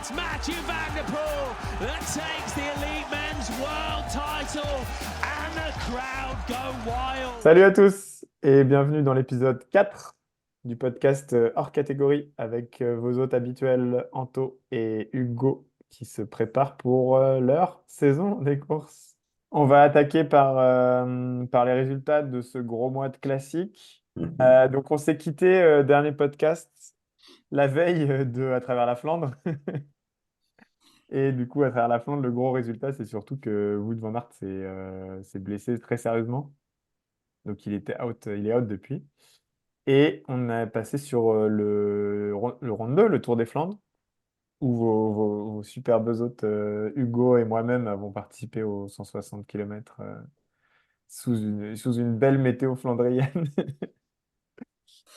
It's Mathieu Van Der Poel that takes the elite men's world title and the crowd go wild. Salut à tous et bienvenue dans l'épisode 4 du podcast hors catégorie avec vos hôtes habituels Anto et Hugo qui se préparent pour leur saison des courses. On va attaquer par les résultats de ce gros mois de classique. Donc on s'est quitté, dernier podcast, la veille de À travers la Flandre. Et du coup, à travers la Flandre, le gros résultat, c'est surtout que Wout van Aert s'est blessé très sérieusement. Donc il était out, il est out depuis. Et on a passé sur le round 2, le Tour des Flandres, où vos superbes hôtes, Hugo et moi-même, avons participé aux 160 km sous une belle météo flandrienne.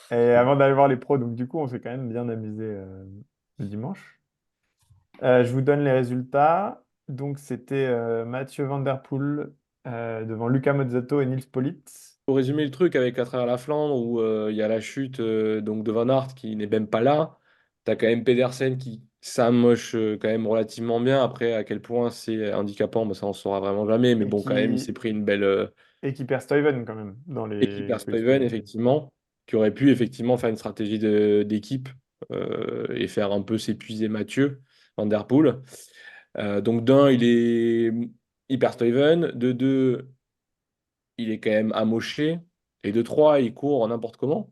Et avant d'aller voir les pros, donc du coup, on s'est quand même bien amusé le dimanche. Je vous donne les résultats. Donc c'était Mathieu Van Der Poel devant Luca Mozzato et Nils Politt. Pour résumer le truc avec à travers la Flandre où il y a la chute donc de Van Aert qui n'est même pas là, tu as quand même Pedersen qui s'amoche quand même relativement bien. Après, à quel point c'est handicapant, bah, ça on saura vraiment jamais. Mais et bon, quand même, il qui, s'est pris une belle et qui perd Stuyven quand même dans équipe les à Stuyven, coéquipiers. effectivement, qui aurait pu effectivement faire une stratégie d'équipe et faire un peu s'épuiser Mathieu Van Der Poel. Donc d'un, il perd Stuyven. De deux, il est quand même amoché. Et de trois, il court n'importe comment.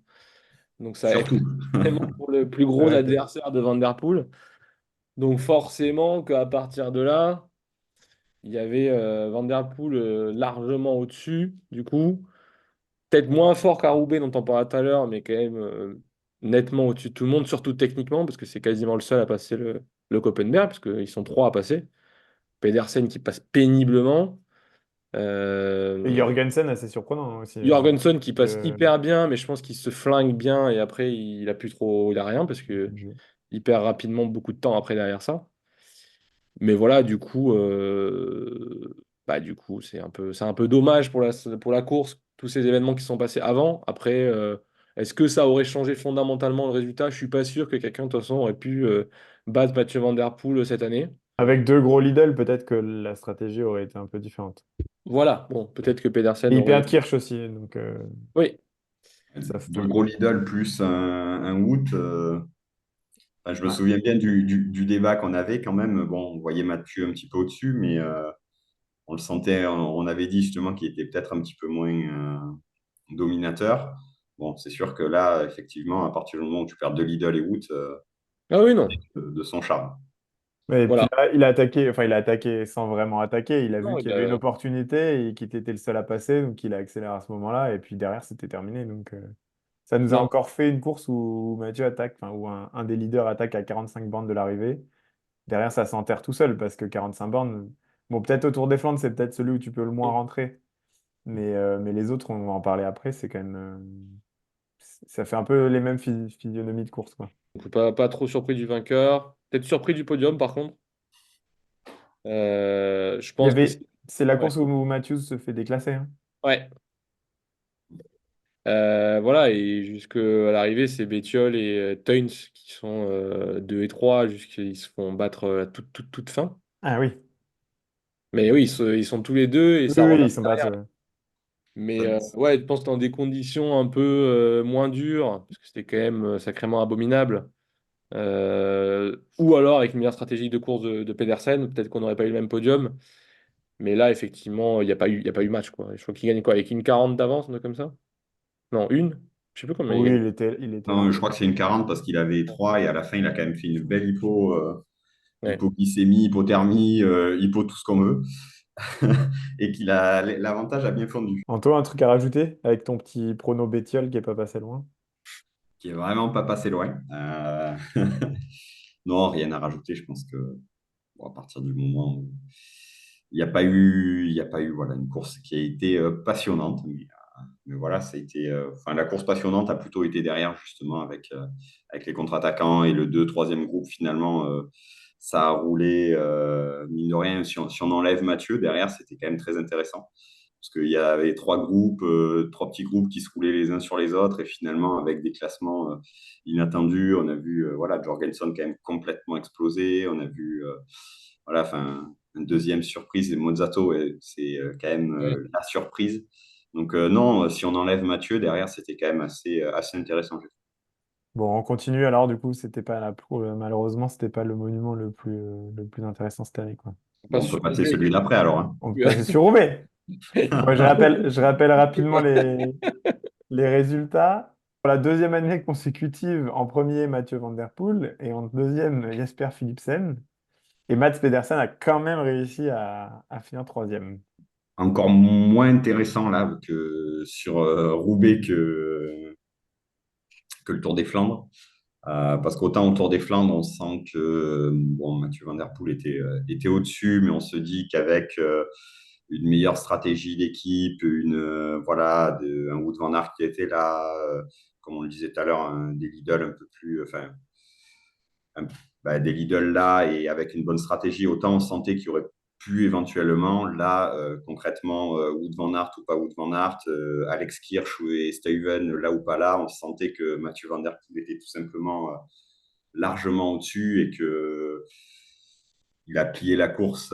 Donc ça aide Surtout. vraiment pour le plus gros Ouais, adversaire de Van Der Poel. Donc forcément qu'à partir de là, il y avait Van Der Poel largement au-dessus, du coup. Peut-être moins fort qu'à Roubaix dont on parlait tout à l'heure, mais quand même nettement au-dessus de tout le monde, surtout techniquement, parce que c'est quasiment le seul à passer le Koppenberg, parce qu'ils sont trois à passer. Pedersen qui passe péniblement. et Euh, Jorgensen, assez surprenant aussi. Jorgensen qui passe Que- hyper bien, mais je pense qu'il se flingue bien et après il a plus trop, il a rien parce que il perd rapidement beaucoup de temps après derrière ça. Mais voilà, du coup, c'est un peu dommage pour la course, tous ces événements qui sont passés avant. Après, est-ce que ça aurait changé fondamentalement le résultat? Je suis pas sûr que quelqu'un de toute façon aurait pu battre Mathieu Van Der Poel cette année. Avec deux gros Lidl, peut-être que la stratégie aurait été un peu différente. Voilà, bon, peut-être que Pedersen Et ils aurait. perdent Kirch aussi, donc Oui, ça fait Deux un gros peu. Lidl plus un Wout. Enfin, je me Ah. souviens bien du débat qu'on avait quand même. Bon, on voyait Mathieu un petit peu au-dessus, mais on le sentait. On avait dit justement qu'il était peut-être un petit peu moins dominateur. Bon, c'est sûr que là, effectivement, à partir du moment où tu perds deux Lidl et Wout, ah oui, non, de son charme. Ouais, et puis voilà. là, il a attaqué sans vraiment attaquer. Il a vu Non, qu'il y avait une opportunité et qu'il était le seul à passer, donc il a accéléré à ce moment-là. Et puis derrière, c'était terminé. Donc ça nous a non, encore fait une course où Mathieu attaque, enfin, où un des leaders attaque à 45 bornes de l'arrivée. Derrière, ça s'enterre tout seul parce que 45 bornes, bon, peut-être au Tour des Flandres, c'est peut-être celui où tu peux le moins rentrer. Mais les autres, on va en parler après, c'est quand même. Ça fait un peu les mêmes physionomies de course, quoi. donc pas trop surpris du vainqueur. Peut-être surpris du podium par contre. Je Il y pense que c'est. avait. C'est la Ouais. course où Matthews se fait déclasser, hein. Ouais. Voilà, et jusque à l'arrivée, c'est Bettiol et Teuns qui sont 2 et 3, jusqu'ils se font battre à toute fin. Ah oui. Mais oui, ils sont tous les deux et Oui, ça oui, remonte ils sont derrière. battus. Ouais. Mais ouais, je pense que dans des conditions un peu moins dures, parce que c'était quand même sacrément abominable, ou alors avec une meilleure stratégie de course de Pedersen, peut-être qu'on n'aurait pas eu le même podium. Mais là, effectivement, il y a pas eu match, quoi. Je crois qu'il gagne quoi, avec une 40 d'avance, un truc comme ça? Non, une? Je sais plus combien il Oui, gagne. il était Non, je large. crois que c'est une 40 parce qu'il avait 3 et à la fin, il a quand même fait une belle Ouais. hypoglycémie, hypothermie, hypo tout ce qu'on veut. Et l'avantage a bien fondu. Anto, un truc à rajouter avec ton petit prono Bétiol qui est pas passé loin? Qui est vraiment pas passé loin. Non, rien à rajouter. Je pense que bon, à partir du moment où il n'y a pas eu voilà, une course qui a été passionnante. Mais voilà, ça a été, enfin, la course passionnante a plutôt été derrière, justement, avec les contre-attaquants et le 2 3e groupe. Finalement, ça a roulé, mine de rien. Si on enlève Mathieu, derrière, c'était quand même très intéressant. parce qu'il y avait trois petits groupes qui se roulaient les uns sur les autres, et finalement, avec des classements inattendus, on a vu voilà, Jorgensen quand même complètement exploser, on a vu voilà, enfin, une deuxième surprise, et Mozzato, ouais, c'est quand même Ouais. la surprise. Donc non, si on enlève Mathieu, derrière, c'était quand même assez intéressant. Bon, on continue alors, du coup, c'était pas malheureusement, c'était pas le monument le plus intéressant cette année, quoi. On Bon, passe on peut sur passer Roubaix, celui quoi. d'après alors, hein. On peut passer sur Roubaix. Bon, je rappelle rapidement les résultats. Pour la deuxième année consécutive, en premier, Mathieu Van Der Poel et en deuxième, Jesper Philipsen. Et Mats Pedersen a quand même réussi à finir troisième. Encore moins intéressant là que sur Roubaix que le Tour des Flandres. Parce qu'autant au Tour des Flandres, on sent que bon, Mathieu Van Der Poel était au-dessus, mais on se dit qu'avec une meilleure stratégie d'équipe, voilà, un Wout van Aert qui était là, comme on le disait tout à l'heure, des Lidl un peu plus, enfin, un- des Lidl là, et avec une bonne stratégie, autant on sentait qu'il y aurait pu éventuellement, là, concrètement, Wout van Aert ou pas Wout van Aert, Alex Kirch et Stuyven, là ou pas là, on sentait que Mathieu Van Der Poel était tout simplement largement au-dessus, et que il a plié la course,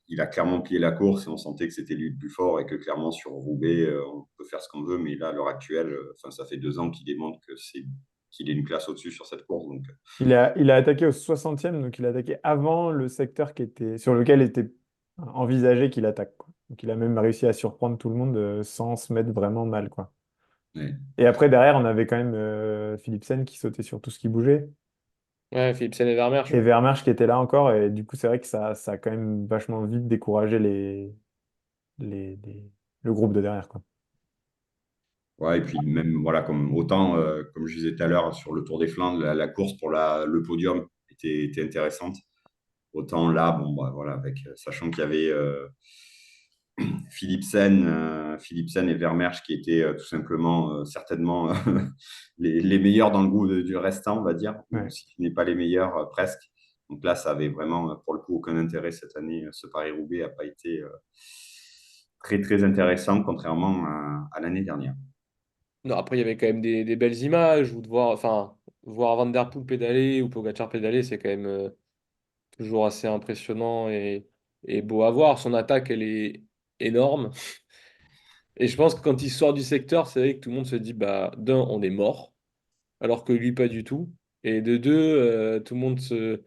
il a clairement plié la course, et on sentait que c'était lui le plus fort, et que clairement sur Roubaix, on peut faire ce qu'on veut, mais là, à l'heure actuelle, ça fait 2 ans qu'il démontre qu'il est une classe au-dessus sur cette course. Donc, Il a attaqué au 60e, donc il a attaqué avant le secteur sur lequel était envisagé qu'il attaque, quoi. Donc il a même réussi à surprendre tout le monde sans se mettre vraiment mal, quoi. ouais. Et après, derrière, on avait quand même Philipsen qui sautait sur tout ce qui bougeait. Ouais, Philipsen et Vermeersch, Et ouais. Vermeersch qui était là encore. Et du coup, c'est vrai que ça a quand même vachement vite découragé les- les- le groupe de derrière, quoi. Ouais, et puis même, voilà, comme je disais tout à l'heure, sur le Tour des Flandres, la course pour le podium était intéressante. Autant là, bon, bah, voilà, sachant qu'il y avait Philipsen et Vermeersch qui étaient tout simplement, certainement, les meilleurs dans le groupe du restant, on va dire, ou Ouais. si ce n'est pas les meilleurs, presque. Donc là, ça avait vraiment, pour le coup, aucun intérêt cette année. Ce Paris-Roubaix n'a pas été très, très intéressant, contrairement à l'année dernière. Non, après, il y avait quand même des belles images, ou de voir, enfin, voir Van Der Poel pédaler ou Pogacar pédaler, c'est quand même toujours assez impressionnant et beau à voir. Son attaque, elle est énorme. Et je pense que quand il sort du secteur, c'est vrai que tout le monde se dit, bah, d'un, on est mort, alors que lui, pas du tout. Et de deux, tout le monde se.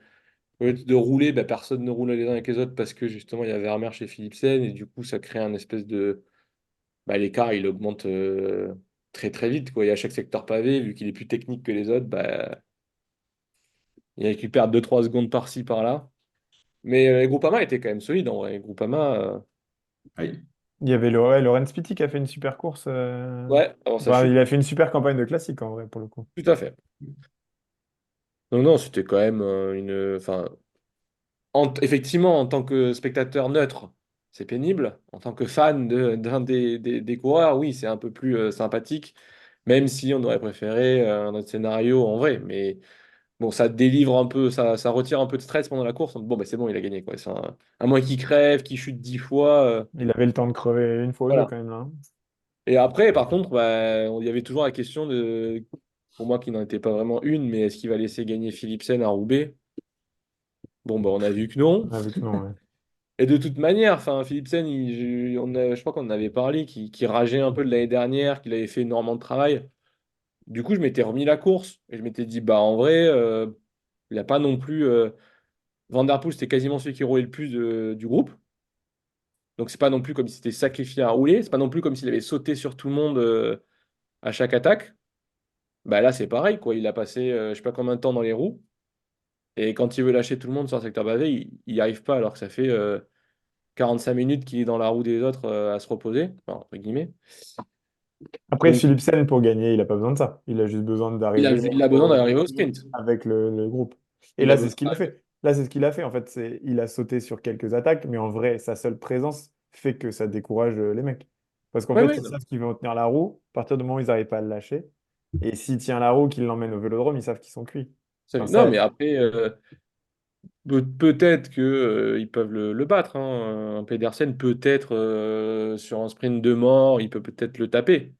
Au lieu de rouler, bah, personne ne roule les uns avec les autres parce que justement, il y a Vermeersch chez Philipsen, et du coup, ça crée un espèce de. Bah, l'écart, il augmente très très vite, quoi. Et à chaque secteur pavé, vu qu'il est plus technique que les autres, bah, il récupère 2-3 secondes par-ci, par-là. Mais Groupama était quand même solide en vrai. Groupama, Oui. Il y avait Laurent Spiti qui a fait une super course. ouais, avant sa Enfin, chute. il a fait une super campagne de classique, en vrai, pour le coup. Tout à fait. Donc non, c'était quand même une. Enfin, effectivement, en tant que spectateur neutre, c'est pénible. En tant que fan d'un des coureurs, oui, c'est un peu plus sympathique, même si on aurait préféré un autre scénario en vrai. Mais bon, ça délivre un peu, ça retire un peu de stress pendant la course. Bon, bah, c'est bon, il a gagné, quoi. À moins qu'il crève, qu'il chute 10 fois. Il avait le temps de crever une fois ou deux, Voilà. quand même, là, hein. Et après, par contre, bah, il y avait toujours la question de, pour moi qui n'en était pas vraiment une, mais est-ce qu'il va laisser gagner Philipsen à Roubaix? Bon, bah, on a vu que non. On a vu que non, ouais. Et de toute manière, enfin, Philipsen, je crois qu'on en avait parlé, qui rageait un peu de l'année dernière, qu'il avait fait énormément de travail. Du coup, je m'étais remis la course et je m'étais dit, bah, en vrai, il n'a pas non plus. Van Der Poel, c'était quasiment celui qui roulait le plus du groupe. Donc, c'est pas non plus comme s'il s'était sacrifié à rouler. C'est pas non plus comme s'il avait sauté sur tout le monde à chaque attaque. Bah là, c'est pareil, quoi. Il a passé je sais pas combien de temps dans les roues. Et quand il veut lâcher tout le monde sur un secteur pavé, il n'y arrive pas, alors que ça fait 45 minutes qu'il est dans la roue des autres à se reposer, enfin, entre guillemets. Après, Donc, Philipsen, pour gagner, il n'a pas besoin de ça. Il a juste besoin d'arriver il a besoin d'arriver au sprint. avec le groupe. Et Il a là, c'est besoin. ce qu'il a fait. Là, c'est ce qu'il a fait. En fait, il a sauté sur quelques attaques, mais en vrai, sa seule présence fait que ça décourage les mecs. Parce qu'en Ouais, fait, ouais, ils non. savent qu'ils vont tenir la roue à partir du moment où ils n'arrivent pas à le lâcher. Et s'il tient la roue, qu'il l'emmène au vélodrome, ils savent qu'ils sont cuits. Enfin, Non, ça, mais après, Peut-être que, ils peuvent le battre, hein. Un Pedersen, peut-être sur un sprint de mort, il peut peut-être le taper.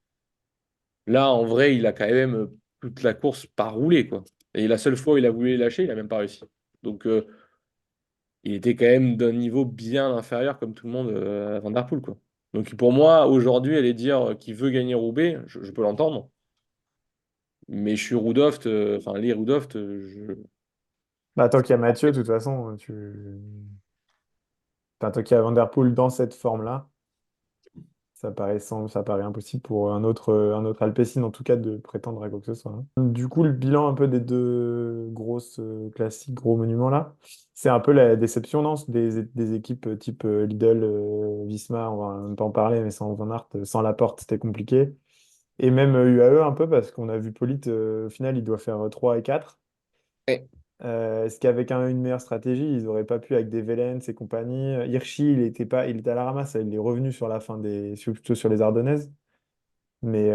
Là, en vrai, il a quand même toute la course pas roulé, quoi. Et la seule fois où il a voulu les lâcher, il a même pas réussi. Donc, il était quand même d'un niveau bien inférieur, comme tout le monde, à Van Der Poel, quoi. Donc, pour moi, aujourd'hui, aller dire qu'il veut gagner Roubaix, je peux l'entendre. Mais je suis Rudoft, enfin, les Rudoft, Bah, tant qu'il y a Mathieu, de toute façon, enfin, tant qu'il y a Van Der Poel dans cette forme-là, ça paraît impossible pour un autre Alpecin, en tout cas, de prétendre à quoi que ce soit, hein. Du coup, le bilan un peu des deux grosses classiques, gros monuments là, c'est un peu la déception, non? Des équipes type Lidl, Visma, on va même pas en parler, mais sans Van Aert, sans Laporte, c'était compliqué. Et même UAE un peu, parce qu'on a vu Polite, au final, il doit faire 3 et 4. ouais. Est-ce qu'avec une meilleure stratégie, ils n'auraient pas pu avec des Vélens et compagnie? Hirschi, il était à la ramasse, il est revenu sur la fin plutôt sur les Ardennaises, mais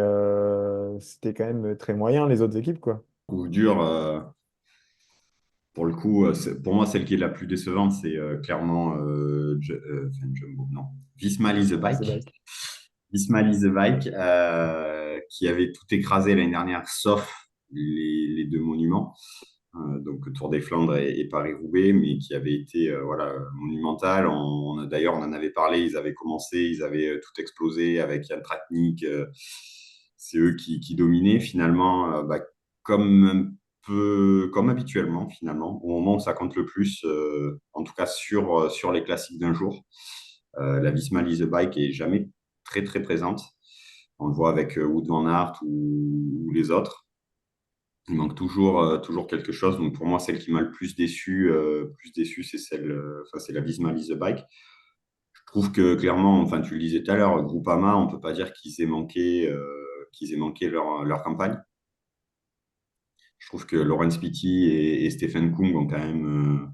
c'était quand même très moyen les autres équipes, quoi. Coup dur, pour le coup, pour moi, celle qui est la plus décevante, c'est clairement enfin, Jumbo, non. Visma Lease the C'est Bike. vrai. Visma Lease the Bike, qui avait tout écrasé l'année dernière, sauf les deux monuments. Donc Tour des Flandres et Paris-Roubaix, mais qui avait été voilà, monumental. D'ailleurs, on en avait parlé, ils avaient commencé, ils avaient tout explosé avec Jan Tratnik. C'est eux qui dominaient finalement, bah, comme un comme habituellement finalement, au moment où ça compte le plus, en tout cas sur les classiques d'un jour. La Visma Lease the Bike est jamais très très présente. On le voit avec Wout van Aert ou les autres. Il manque toujours quelque chose. Donc pour moi, celle qui m'a le plus déçu, c'est enfin, c'est la Visma Lease the Bike. Je trouve que clairement, enfin, tu le disais tout à l'heure, Groupama, on peut pas dire qu'ils aient manqué leur campagne. Je trouve que Laurent Spitty et Stephen Kung ont quand même,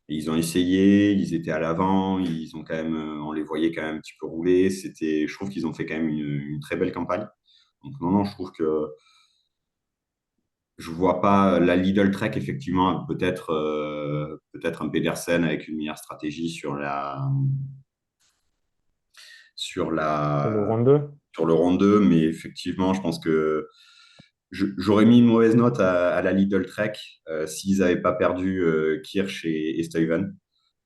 ils ont essayé, ils étaient à l'avant, ils ont quand même, on les voyait quand même un petit peu rouler. Je trouve qu'ils ont fait quand même une très belle campagne. Donc non, non, je trouve que je vois pas la Lidl Trek, effectivement, peut-être un Pedersen avec une meilleure stratégie sur Sur le la, round 2. sur le rond 2, mais effectivement, je pense que j'aurais mis une mauvaise note à la Lidl Trek s'ils n'avaient pas perdu Kirsch et Stuyven.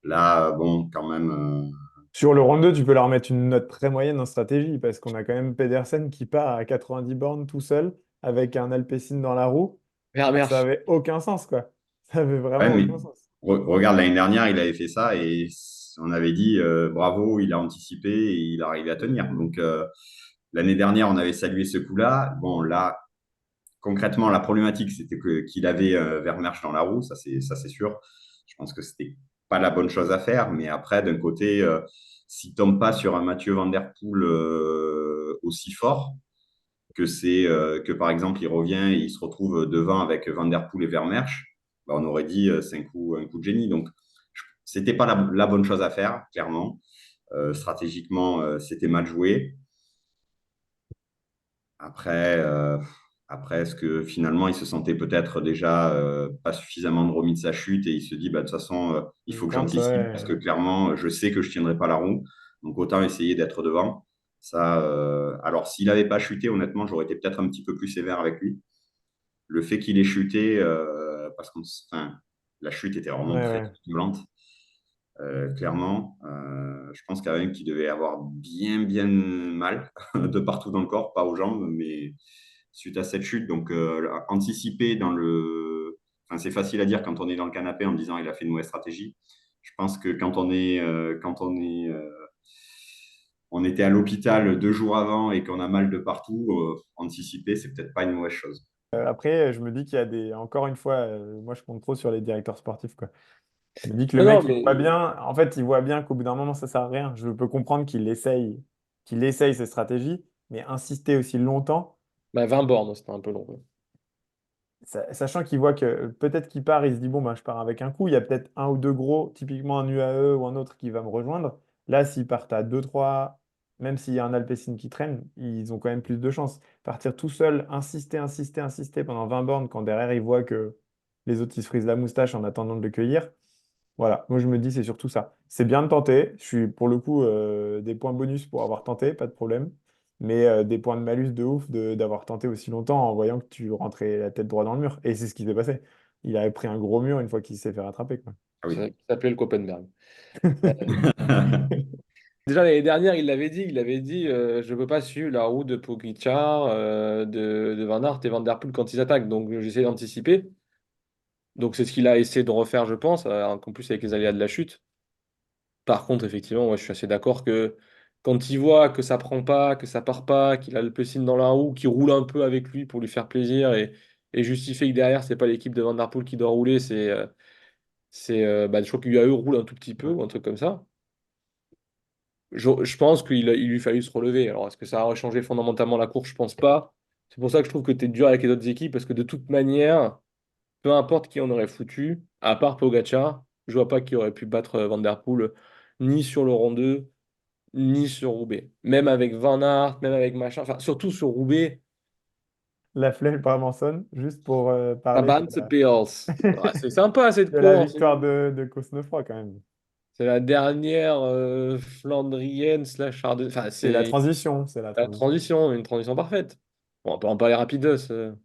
Là, bon, quand même, Sur le round 2, tu peux leur mettre une note très moyenne en stratégie, parce qu'on a quand même Pedersen qui part à 90 bornes tout seul, avec un Alpecin dans la roue. Ça Vermeersch. avait aucun sens, quoi. Ça avait ouais, vraiment mais aucun sens. regarde, l'année dernière, il avait fait ça et on avait dit bravo, il a anticipé et il a arrivé à tenir. Donc, l'année dernière, on avait salué ce coup-là. Bon, là, concrètement, la problématique, c'était qu'il avait Vermeersch dans la roue, ça c'est sûr. Je pense que c'était pas la bonne chose à faire, mais après, d'un côté, s'il tombe pas sur un Mathieu Van Der Poel aussi fort, que par exemple, il revient et il se retrouve devant avec Van Der Poel et Vermeersch, bah, on aurait dit c'est un coup de génie. Donc, c'était pas la bonne chose à faire, clairement. Stratégiquement, c'était mal joué. Après, est-ce que finalement, il se sentait peut-être déjà pas suffisamment de remis de sa chute et il se dit, bah, de toute façon, il Il faut que pense, j'anticipe parce que ouais. clairement, je sais que je ne tiendrai pas la roue. Donc, autant essayer d'être devant. Ça, alors, s'il n'avait pas chuté, honnêtement, j'aurais été peut-être un petit peu plus sévère avec lui. Le fait qu'il ait chuté, parce que la chute était vraiment Ouais, très, ouais. très violente, clairement. Je pense quand même qu'il devait avoir bien, bien mal de partout dans le corps, pas aux jambes, mais suite à cette chute. Donc, anticiper dans le. Enfin, c'est facile à dire quand on est dans le canapé en disant il a fait une mauvaise stratégie. Je pense que on était à l'hôpital 2 jours avant et qu'on a mal de partout, anticiper, c'est peut-être pas une mauvaise chose. Après, je me dis qu'il y a encore une fois, moi je compte trop sur les directeurs sportifs, quoi. Je me dis que le Non, non, mec, il mais voit bien, en fait, il voit bien qu'au bout d'un moment, ça sert à rien. Je peux comprendre qu'il essaye ses stratégies, mais insister aussi longtemps, bah, 20 bornes, c'était un peu long, ouais. sachant qu'il voit que peut-être qu'il part, il se dit, bon, ben, je pars avec un coup, il y a peut-être un ou deux gros, typiquement un UAE ou un autre qui va me rejoindre. Là, s'ils partent à deux trois, même s'il y a un Alpecin qui traîne, ils ont quand même plus de chances. Partir tout seul, insister, insister, insister pendant 20 bornes, quand derrière, ils voient que les autres, ils se frisent la moustache en attendant de le cueillir. Voilà, moi je me dis c'est surtout ça. C'est bien de tenter. Je suis pour le coup des points bonus pour avoir tenté, pas de problème. Mais des points de malus de ouf d'avoir tenté aussi longtemps en voyant que tu rentrais la tête droit dans le mur. Et c'est ce qui s'est passé. Il avait pris un gros mur une fois qu'il s'est fait rattraper, quoi. Ah Ça oui. s'appelait le Koppenberg. Déjà l'année dernière, il avait dit je ne peux pas suivre la roue de Pogačar, de Van Aert et Van Der Poel quand ils attaquent. Donc j'essaie d'anticiper. Donc c'est ce qu'il a essayé de refaire, je pense, en plus avec les aléas de la chute. Par contre, effectivement, moi, je suis assez d'accord que quand il voit que ça prend pas, que ça part pas, qu'il a le Plessine dans la roue, qu'il roule un peu avec lui pour lui faire plaisir et justifier que derrière, c'est pas l'équipe de Van Der Poel qui doit rouler, je crois qu'UAE roule un tout petit peu ou un truc comme ça. Je pense il lui fallu se relever. Alors, est-ce que ça a changé fondamentalement la course? Je pense pas. C'est pour ça que je trouve que tu es dur avec les autres équipes parce que de toute manière, peu importe qui on aurait foutu, à part Pogacar, je vois pas qui aurait pu battre Van Der Poel ni sur le rond 2 ni sur Roubaix. Même avec Van Aert, même avec machin, enfin, surtout sur Roubaix, La flèche Brabançonne, juste pour parler de Taban Pils. Ouais, c'est sympa cette la course. victoire de Cosnefroy quand même. C'est la dernière flandrienne slash Ardennes. Enfin, C'est la c'est transition, c'est la la transition. transition, une transition parfaite. Bon, on peut en parler rapidos, À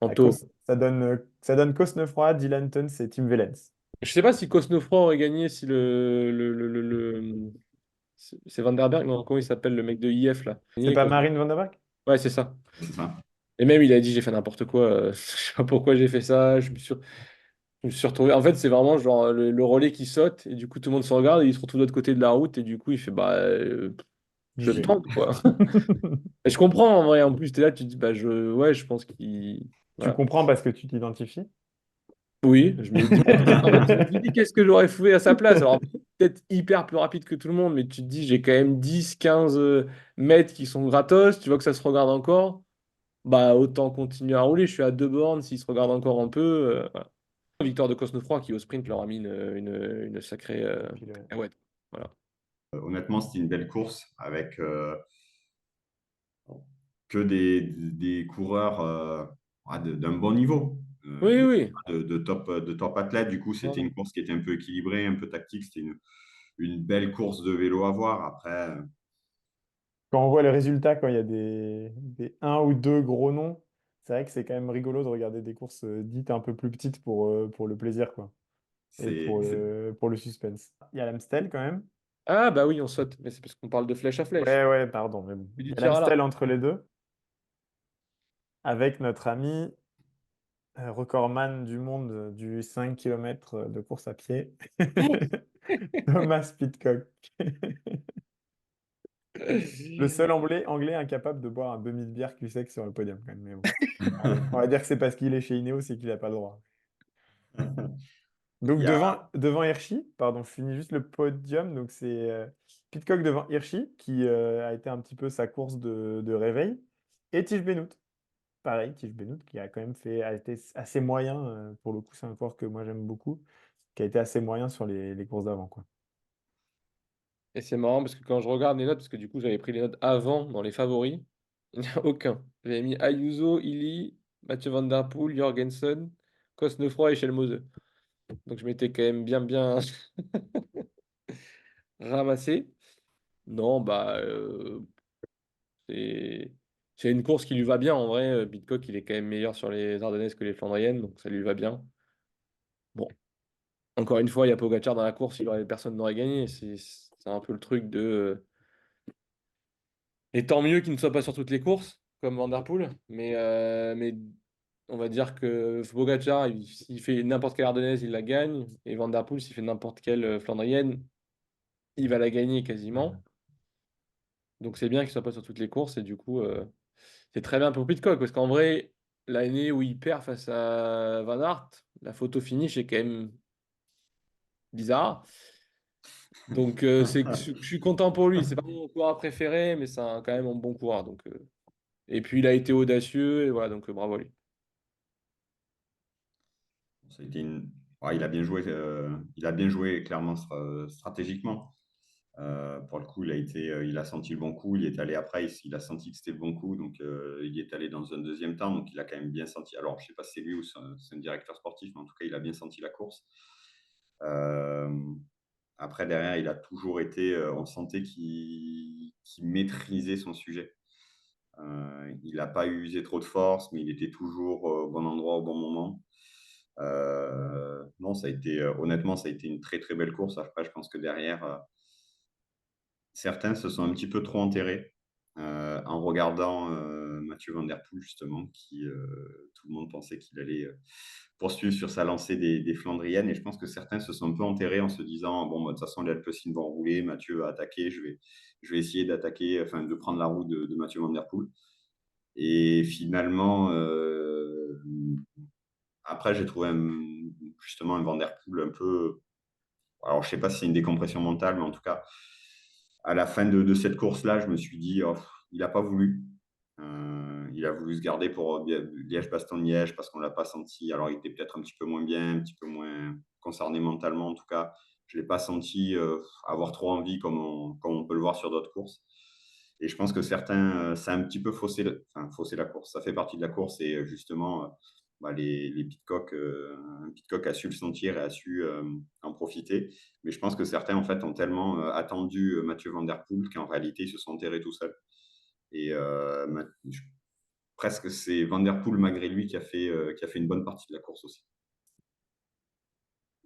Anto. Cos- ça donne Cosnefroy, Dylan Teuns et Tim Wellens. Je sais pas si Cosnefroy aurait gagné si c'est Van der Berg, non, comment il s'appelle le mec de IF là? C'est pas Marine Van der Berg? Ouais, c'est ça. C'est ça. Et même il a dit j'ai fait n'importe quoi, je sais pas pourquoi j'ai fait ça, je me suis retrouvé. En fait, c'est vraiment genre le relais qui saute et du coup tout le monde se regarde et il se retrouve de l'autre côté de la route et du coup il fait bah J'y je vais. tente quoi. Et je comprends en vrai, en plus t'es là, tu te dis bah je pense qu'il Tu voilà. comprends parce que tu t'identifies. Oui, je me dis en fait, je me dis qu'est-ce que j'aurais fait à sa place? Alors peut-être hyper plus rapide que tout le monde, mais tu te dis j'ai quand même 10 15 mètres qui sont gratos, tu vois que ça se regarde encore. Bah autant continuer à rouler, je suis à 2 bornes, s'il se regarde encore un peu. Voilà. Victoire de Cosnefroy qui au sprint leur a mis une sacrée Puis ouais. Voilà. Honnêtement, c'était une belle course avec que des coureurs d'un bon niveau. Oui, Il n'y oui. a pas de top athlète. Du coup, Non, c'était non. une course qui était un peu équilibrée, un peu tactique. C'était une belle course de vélo à voir. Après, quand on voit les résultats, quand il y a des un ou deux gros noms, c'est vrai que c'est quand même rigolo de regarder des courses dites un peu plus petites pour le plaisir, quoi. Et c'est pour le suspense. Il y a l'Amstel quand même. Ah bah oui, on saute, mais c'est parce qu'on parle de flèche à flèche. Ouais, ouais, pardon. Mais bon. Et Il du y a tir à l'Amstel l'arc. entre les deux, avec notre ami recordman du monde du 5 km de course à pied, Thomas Pidcock. Le seul anglais incapable de boire un demi de bière cul sec sur le podium, quand même. Mais bon. On va dire que c'est parce qu'il est chez Ineos et qu'il n'a pas le droit. il Donc y a devant Hirschi, pardon, je finis juste le podium. Donc c'est Pidcock devant Hirschi, qui a été un petit peu sa course de réveil. Et Tish Benoot. Pareil, Tish Benoot, qui a quand même a été assez moyen. Pour le coup, c'est un coureur que moi j'aime beaucoup, qui a été assez moyen sur les courses d'avant, quoi. Et c'est marrant parce que quand je regarde les notes, parce que du coup j'avais pris les notes avant dans les favoris, il n'y a aucun. J'avais mis Ayuso, Illy, Mathieu Van Der Poel, Jorgensen, Cosnefroy et Schelmose. Donc je m'étais quand même bien ramassé. Non, bah c'est c'est une course qui lui va bien en vrai. Pidcock, il est quand même meilleur sur les Ardennaises que les Flandriennes, donc ça lui va bien. Bon, encore une fois, il y a Pogacar dans la course, personne n'aurait gagné. C'est un peu le truc de. Et tant mieux qu'il ne soit pas sur toutes les courses, comme Van Der Poel, mais on va dire que Pogacar, s'il fait n'importe quelle Ardennaise, il la gagne. Et Van Der Poel, s'il fait n'importe quelle Flandrienne, il va la gagner quasiment. Donc c'est bien qu'il soit pas sur toutes les courses et du coup, c'est très bien pour Pidcock parce qu'en vrai, l'année où il perd face à Van Aert, la photo finish est quand même bizarre. Donc je suis content pour lui. C'est pas mon coureur préféré, mais c'est quand même un bon coureur. Donc, et puis il a été audacieux et voilà, donc bravo à lui. Ça a été ouais, il a bien joué clairement stratégiquement. Pour le coup, il a senti le bon coup, il est allé après, il a senti que c'était le bon coup, donc il est allé dans un deuxième temps, donc il a quand même bien senti. Alors, je ne sais pas si c'est lui ou c'est un directeur sportif, mais en tout cas, il a bien senti la course. Euh, Après, derrière, il a toujours été, on sentait qu'il maîtrisait son sujet. Il n'a pas usé trop de force, mais il était toujours au bon endroit au bon moment. Non, ça a été, honnêtement, ça a été une très très belle course. Après, je pense que derrière, certains se sont un petit peu trop enterrés en regardant Mathieu Van Der Poel, justement, qui tout le monde pensait qu'il allait poursuivre sur sa lancée des Flandriennes. Et je pense que certains se sont un peu enterrés en se disant, bon, bah, de toute façon, les Alpecin vont rouler, Mathieu va attaquer, je vais essayer d'attaquer, enfin, de prendre la roue de Mathieu Van Der Poel. Et finalement, après, j'ai trouvé justement un Van Der Poel un peu. Alors, je ne sais pas si c'est une décompression mentale, mais en tout cas, à la fin de cette course-là, je me suis dit, oh, il n'a pas voulu. Il a voulu se garder pour Liège-Bastogne-Liège parce qu'on ne l'a pas senti. Alors, il était peut-être un petit peu moins bien, un petit peu moins concerné mentalement. En tout cas, je ne l'ai pas senti avoir trop envie comme on peut le voir sur d'autres courses. Et je pense que certains, ça a un petit peu faussé la course. Ça fait partie de la course et justement, bah, les Pidcock, un Pidcock a su le sentir et a su en profiter. Mais je pense que certains, en fait, ont tellement attendu Mathieu Van Der Poel qu'en réalité, ils se sont enterrés tout seuls. Et presque c'est Van Der Poel, malgré lui, qui a fait une bonne partie de la course aussi.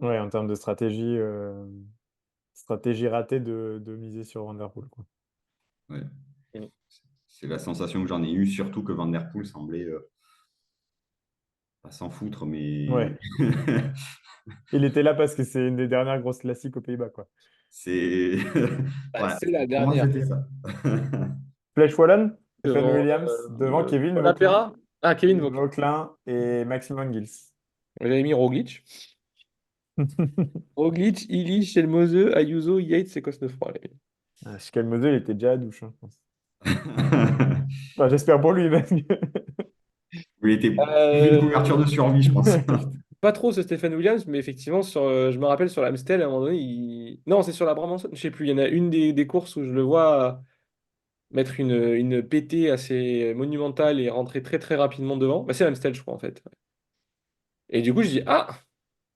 Ouais, en termes de stratégie ratée de miser sur Van Der Poel, quoi. Ouais. Mm. C'est la sensation que j'en ai eue, surtout que Van Der Poel semblait pas s'en foutre, mais Ouais. Il était là parce que c'est une des dernières grosses classiques aux Pays-Bas, quoi. c'est Bah, ouais, c'est la pour moi, dernière. c'était ça. Flèche Wallonne, Stephen Devant Williams, devant Kevin Vauquelin, Bonapera? Ah, Kevin Vauquelin. Vauquelin et Maxime Angils. J'avais mis Roglic. Roglic, Illich, Elmose, Ayuso, Yates et Cosnefroy. Schkelmose, il était déjà à la douche, hein, je pense. Enfin, j'espère pour lui, parce que- Il était plus une Euh, couverture de survie, je pense. Pas trop ce Stephen Williams, mais effectivement, je me rappelle sur l'Amstel, à un moment donné, non, c'est sur la Brabant, je sais plus, il y en a une des courses où je le vois mettre une pétée assez monumentale et rentrer très très rapidement devant. Bah, c'est l'Amstel, je crois, en fait. Et du coup, je dis, ah,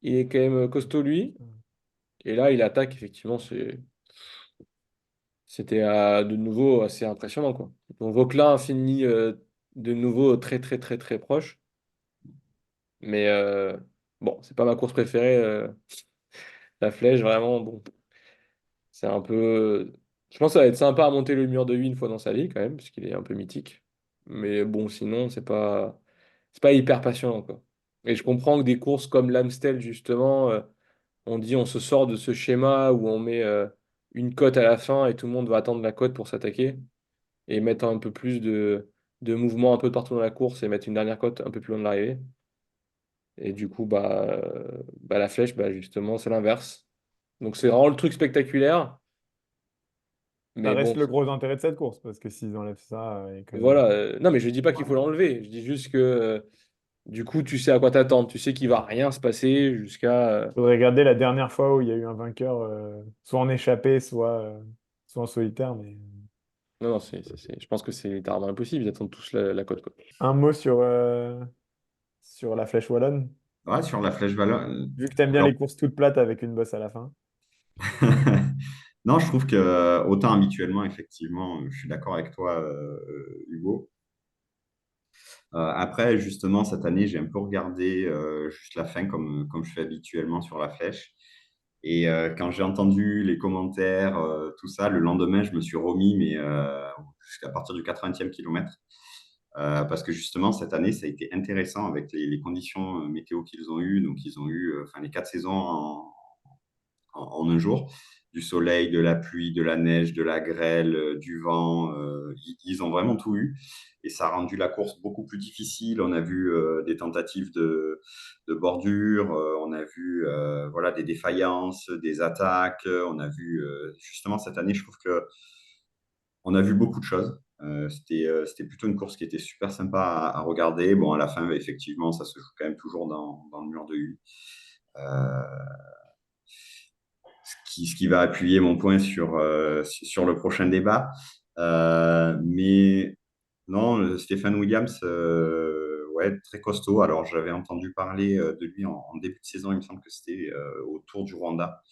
il est quand même costaud, lui. Et là, il attaque, effectivement, c'était de nouveau assez impressionnant, quoi. Donc, Vauquelin a fini de nouveau très très très très proche. Mais bon, c'est pas ma course préférée, la flèche, vraiment, bon. C'est un peu. Je pense que ça va être sympa à monter le mur de vie une fois dans sa vie, quand même, puisqu'il est un peu mythique. Mais bon, sinon, c'est pas hyper passionnant, quoi. Et je comprends que des courses comme l'Amstel, justement, on dit on se sort de ce schéma où on met une cote à la fin et tout le monde va attendre la cote pour s'attaquer et mettre un peu plus de mouvement un peu partout dans la course et mettre une dernière cote un peu plus loin de l'arrivée. Et du coup, bah, la flèche, bah, justement, c'est l'inverse. Donc c'est vraiment le truc spectaculaire. Ça Mais bon, reste le gros intérêt de cette course, parce que s'ils enlèvent ça, il y a quand même... voilà. Non, mais je dis pas qu'il faut l'enlever. Je dis juste que du coup, tu sais à quoi t'attendre. Tu sais qu'il va rien se passer jusqu'à. Faudrait regarder la dernière fois où il y a eu un vainqueur, soit en échappée, soit en solitaire. Mais... Non, non, je pense que c'est littéralement impossible. Ils attendent tous la cote, quoi. Un mot sur la flèche wallonne. Ouais, sur la flèche ballon. Vu que tu aimes bien Alors, les courses toutes plates avec une bosse à la fin. non, je trouve que autant habituellement, effectivement, je suis d'accord avec toi, Hugo. Après, justement, cette année, j'ai un peu regardé juste la fin comme je fais habituellement sur la flèche. Et quand j'ai entendu les commentaires, tout ça, le lendemain, je me suis remis, mais jusqu'à partir du 80e kilomètre. Parce que justement, cette année, ça a été intéressant avec les conditions météo qu'ils ont eues. Donc, ils ont eu les 4 saisons en un jour. Du soleil, de la pluie, de la neige, de la grêle, du vent. Ils ont vraiment tout eu. Et ça a rendu la course beaucoup plus difficile. On a vu des tentatives de bordure, on a vu voilà, des défaillances, des attaques. On a vu, justement, cette année, je trouve que on a vu beaucoup de choses. C'était plutôt une course qui était super sympa à regarder. Bon, à la fin, effectivement, ça se joue quand même toujours dans le mur de U. Euh, ce qui va appuyer mon point sur le prochain débat. Mais non, Stéphane Williams, ouais, ouais, très costaud. Alors, j'avais entendu parler de lui en début de saison. Il me semble que c'était au Tour du Rwanda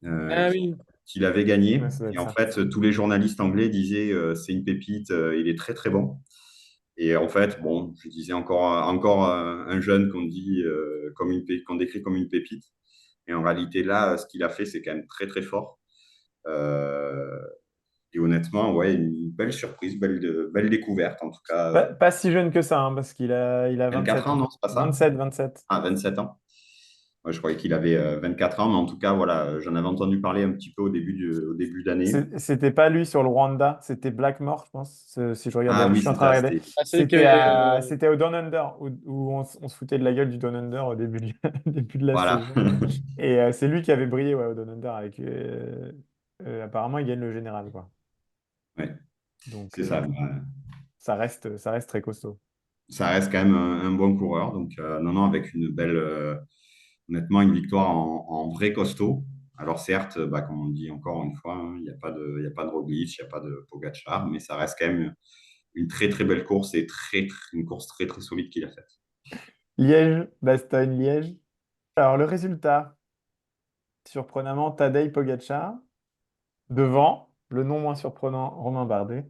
euh, Ah qu'il oui. qu'il avait gagné. Ouais, ça doit Et être en ça. fait, tous les journalistes anglais disaient c'est une pépite, il est très très bon. Et en fait, bon, je disais encore un jeune qu'on dit qu'on décrit comme une pépite. Et en réalité, là, ce qu'il a fait, c'est quand même très très fort. Euh, et honnêtement, ouais, une belle surprise, belle découverte en tout cas. Pas si jeune que ça, hein, parce qu'il a 24 27 ans, ans. non, c'est pas ça? 27. Ah, 27 ans. Ouais, je croyais qu'il avait 24 ans, mais en tout cas, voilà, j'en avais entendu parler un petit peu au début d'année. C'était pas lui sur le Rwanda, c'était Blackmore, je pense, si je regarde Ah bien. Je oui, suis en c'est train de ça, regarder. c'était. Ah, c'est lui qui avait. C'était au Down Under, où on se foutait de la gueule du Down Under au début début de la Voilà. saison. Et c'est lui qui avait brillé, ouais, au Down Under avec. Apparemment, il gagne le général, quoi. Ouais, Donc, c'est ça. ça reste très costaud. Ça reste quand même un bon coureur. Donc, non, non, avec une belle, honnêtement, une victoire en vrai costaud. Alors, certes, bah, comme on dit encore une fois, hein, il y a pas de Roglic, il n'y a pas de Pogacar, mais ça reste quand même une très, très belle course et une course très, très solide qu'il a faite. Liège, Bastogne, Liège. Alors, le résultat, surprenamment, Tadej Pogacar, devant, le non moins surprenant, Romain Bardet.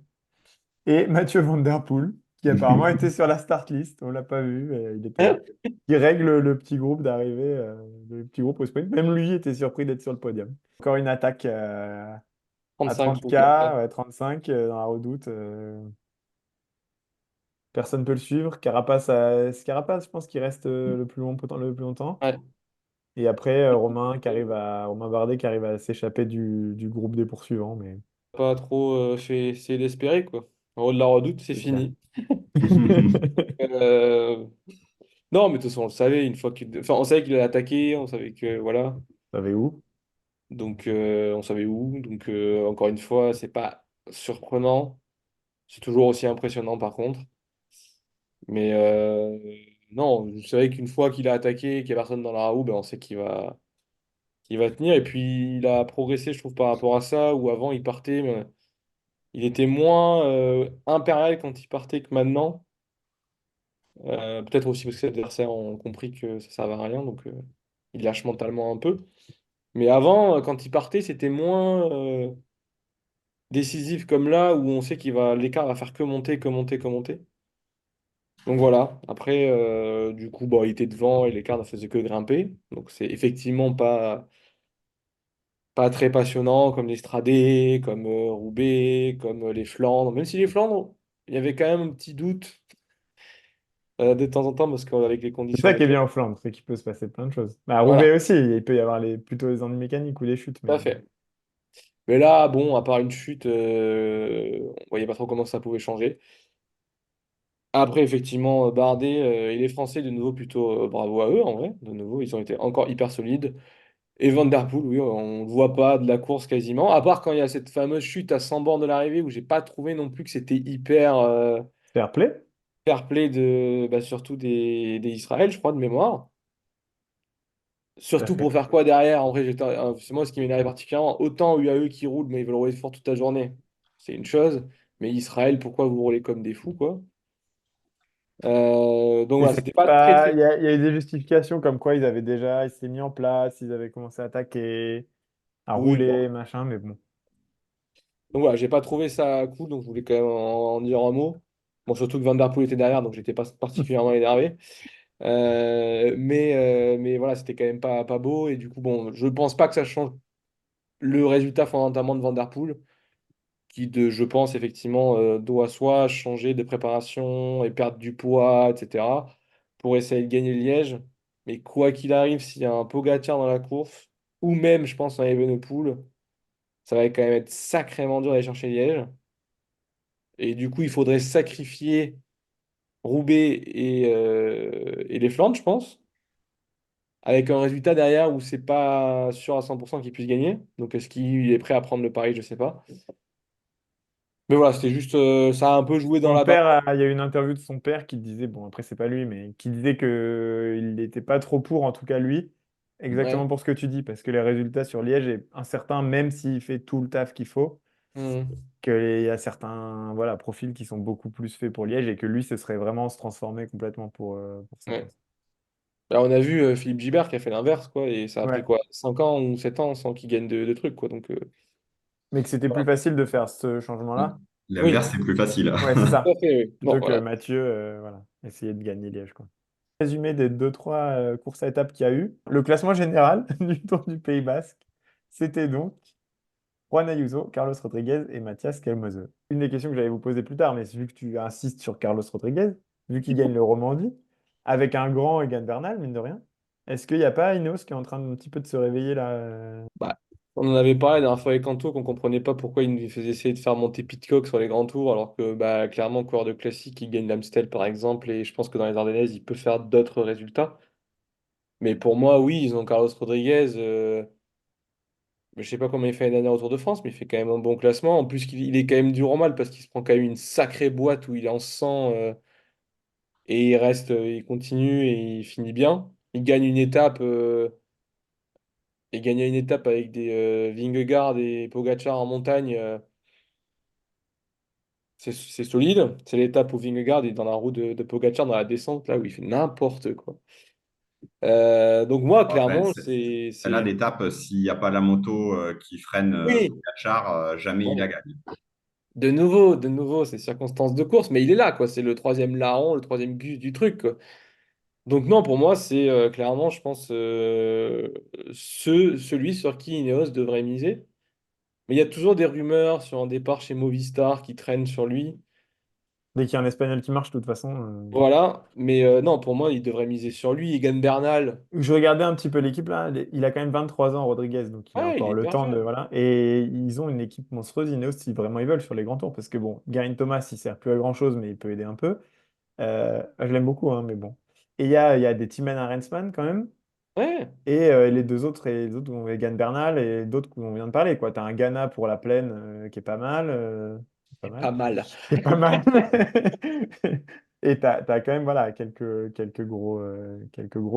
Et Mathieu Van Der Poel, qui apparemment était sur la start list. On l'a pas vu, mais il était là. Il règle le petit groupe d'arrivée, le petit groupe au sprint. Même lui était surpris d'être sur le podium. Encore une attaque à 35 30K, roues après. ouais, 35 dans la redoute. Personne ne peut le suivre. Carapace, c'est Carapace, je pense, qui reste le plus longtemps. Ouais, Et après, Romain Bardet qui arrive à s'échapper du groupe des poursuivants. Mais pas trop fait essayer d'espérer, quoi. En haut de la redoute, c'est c'est clair. fini. Euh, Non, mais de toute façon, on le savait, une fois qu'il. Enfin, on savait qu'il allait attaquer, on savait que. Voilà. Ça savez où? Donc, on savait où. Donc, encore une fois, c'est pas surprenant. C'est toujours aussi impressionnant, par contre. Mais non, je savais qu'une fois qu'il a attaqué, qu'il n'y a personne dans la roue, ben, on sait qu'il va tenir. Et puis, il a progressé, je trouve, par rapport à ça, où avant, il partait, mais il était moins impérial quand il partait que maintenant. Peut-être aussi parce que ses adversaires ont compris que ça ne servait à rien, donc il lâche mentalement un peu. Mais avant, quand il partait, c'était moins décisif comme là, où on sait l'écart va faire que monter, que monter, que monter. Donc voilà. Après, du coup, bon, il était devant et l'écart ne faisait que grimper. Donc c'est effectivement pas très passionnant comme les Stradés, comme Roubaix, comme les Flandres. Même si les Flandres, il y avait quand même un petit doute de temps en temps parce qu'avec les C'est conditions ça qui est météo. bien au Flandre, c'est qu'il peut se passer plein de choses. Bah, à Voilà, Roubaix aussi, il peut y avoir plutôt les ennuis mécaniques ou les chutes. tout à Mais fait. Mais là, bon, à part une chute, on voyait pas trop comment ça pouvait changer. Après, effectivement, Bardet et les Français, de nouveau, plutôt bravo à eux, en vrai. De nouveau, ils ont été encore hyper solides. Et Van Der Poel, oui, on ne voit pas de la course quasiment. À part quand il y a cette fameuse chute à 100 bornes de l'arrivée où j'ai pas trouvé non plus que c'était hyper fair play. fair play surtout des Israël, je crois, de mémoire. Tout à Surtout fait. pour faire quoi derrière? En vrai, c'est moi ce qui m'énerve particulièrement. Autant UAE qui roule, mais ils veulent rouler fort toute la journée. C'est une chose. Mais Israël, pourquoi vous roulez comme des fous, quoi? Donc Et voilà, c'était c'était pas très pas. très. Il y a eu des justifications comme quoi ils s'étaient mis en place, ils avaient commencé à attaquer, à Oui, bon. rouler, machin, mais bon. Donc voilà, j'ai pas trouvé ça cool, donc je voulais quand même en dire un mot. Bon, surtout que Van Der Poel était derrière, donc j'étais pas particulièrement énervé. Mais voilà, c'était quand même pas beau. Et du coup, bon, je pense pas que ça change le résultat fondamentalement de Van Der Poel, je pense, effectivement, doit soit changer de préparation et perdre du poids, etc., pour essayer de gagner le Liège. Mais quoi qu'il arrive, s'il y a un Pogacar dans la course, ou même, je pense, un Evenepoel, ça va quand même être sacrément dur d'aller chercher Liège. Et du coup, il faudrait sacrifier Roubaix et les Flandres, je pense, avec un résultat derrière où c'est pas sûr à 100% qu'il puisse gagner. Donc, est-ce qu'il est prêt à prendre le pari? Je sais pas. Mais voilà, c'était juste, ça a un peu joué dans Son la balance. père, il y a eu une interview de son père qui disait, bon après c'est pas lui, mais qui disait que il n'était pas trop pour, en tout cas lui, exactement Ouais. pour ce que tu dis, parce que les résultats sur Liège est incertain, même s'il fait tout le taf qu'il faut. Hmm. qu'il y a certains voilà, profils qui sont beaucoup plus faits pour Liège et que lui, ce serait vraiment se transformer complètement pour ça, quoi. Ouais. Bah, on a vu Philippe Gilbert qui a fait l'inverse, quoi, et ça a pris Ouais. quoi, 5 ans ou 7 ans sans qu'il gagne de trucs, quoi. Donc, Mais que c'était plus voilà. facile de faire ce changement-là. Oui, L'inverse, c'est plus facile. Ouais, c'est tout à ça. fait, oui. Bon, Plutôt que voilà. Mathieu, voilà, essayer de gagner Liège, quoi. Résumé des deux, trois courses à étapes qu'il y a eu. Le classement général du Tour du Pays Basque, c'était donc Juan Ayuso, Carlos Rodriguez et Mathias Kelmose. Une des questions que j'allais vous poser plus tard, mais vu que tu insistes sur Carlos Rodriguez, vu qu'il gagne le Romandie, avec un grand Egan Bernal, mine de rien, est-ce qu'il n'y a pas Ineos qui est en train un petit peu de se réveiller là Bah, on en avait parlé la dernière fois avec Anto qu'on comprenait pas pourquoi il nous faisait essayer de faire monter Pitcock sur les grands tours, alors que bah, clairement, coureur de classique, il gagne l'Amstel par exemple, et je pense que dans les Ardennaises, il peut faire d'autres résultats. Mais pour moi, oui, ils ont Carlos Rodriguez. Je sais pas comment il fait l'année dernière au Tour de France, mais il fait quand même un bon classement. En plus, il est quand même dur au mal parce qu'il se prend quand même une sacrée boîte où il est en sang et il reste, il continue et il finit bien. Il gagne une étape. Et gagner une étape avec des Vingegaard et Pogacar en montagne, c'est solide. C'est l'étape où Vingegaard est dans la roue de Pogacar dans la descente, là où il fait n'importe quoi. Donc moi, Enfin, clairement, celle-là c'est... d'étape, s'il n'y a pas la moto qui freine Oui, Pogacar, jamais il bon, a gagné. de nouveau, c'est circonstances de course, mais il est là, quoi. C'est le troisième larron, le troisième gus du truc, quoi. Donc non, pour moi, c'est clairement, je pense, celui sur qui Ineos devrait miser. Mais il y a toujours des rumeurs sur un départ chez Movistar qui traînent sur lui. dès qu'il y a un Espagnol qui marche, de toute façon. Voilà, mais non, pour moi, il devrait miser sur lui. Egan Bernal, Je regardais un petit peu l'équipe là, il a quand même 23 ans, Rodriguez, donc il a ouais, il est encore le hyper temps de. jeune. Voilà. Et ils ont une équipe monstrueuse, Ineos, si vraiment ils veulent, sur les grands tours. Parce que bon, Geraint Thomas, il sert plus à grand-chose, mais il peut aider un peu. Je l'aime beaucoup, hein, mais bon. Et il y a des Thymen Arensman quand même. Ouais, Et les autres ont Egan Bernal et d'autres qu'on vient de parler, quoi. Tu as un Ghana pour la plaine qui est pas mal. Pas c'est mal. pas mal. Qui est pas mal. Et t'as quand même voilà, quelques gros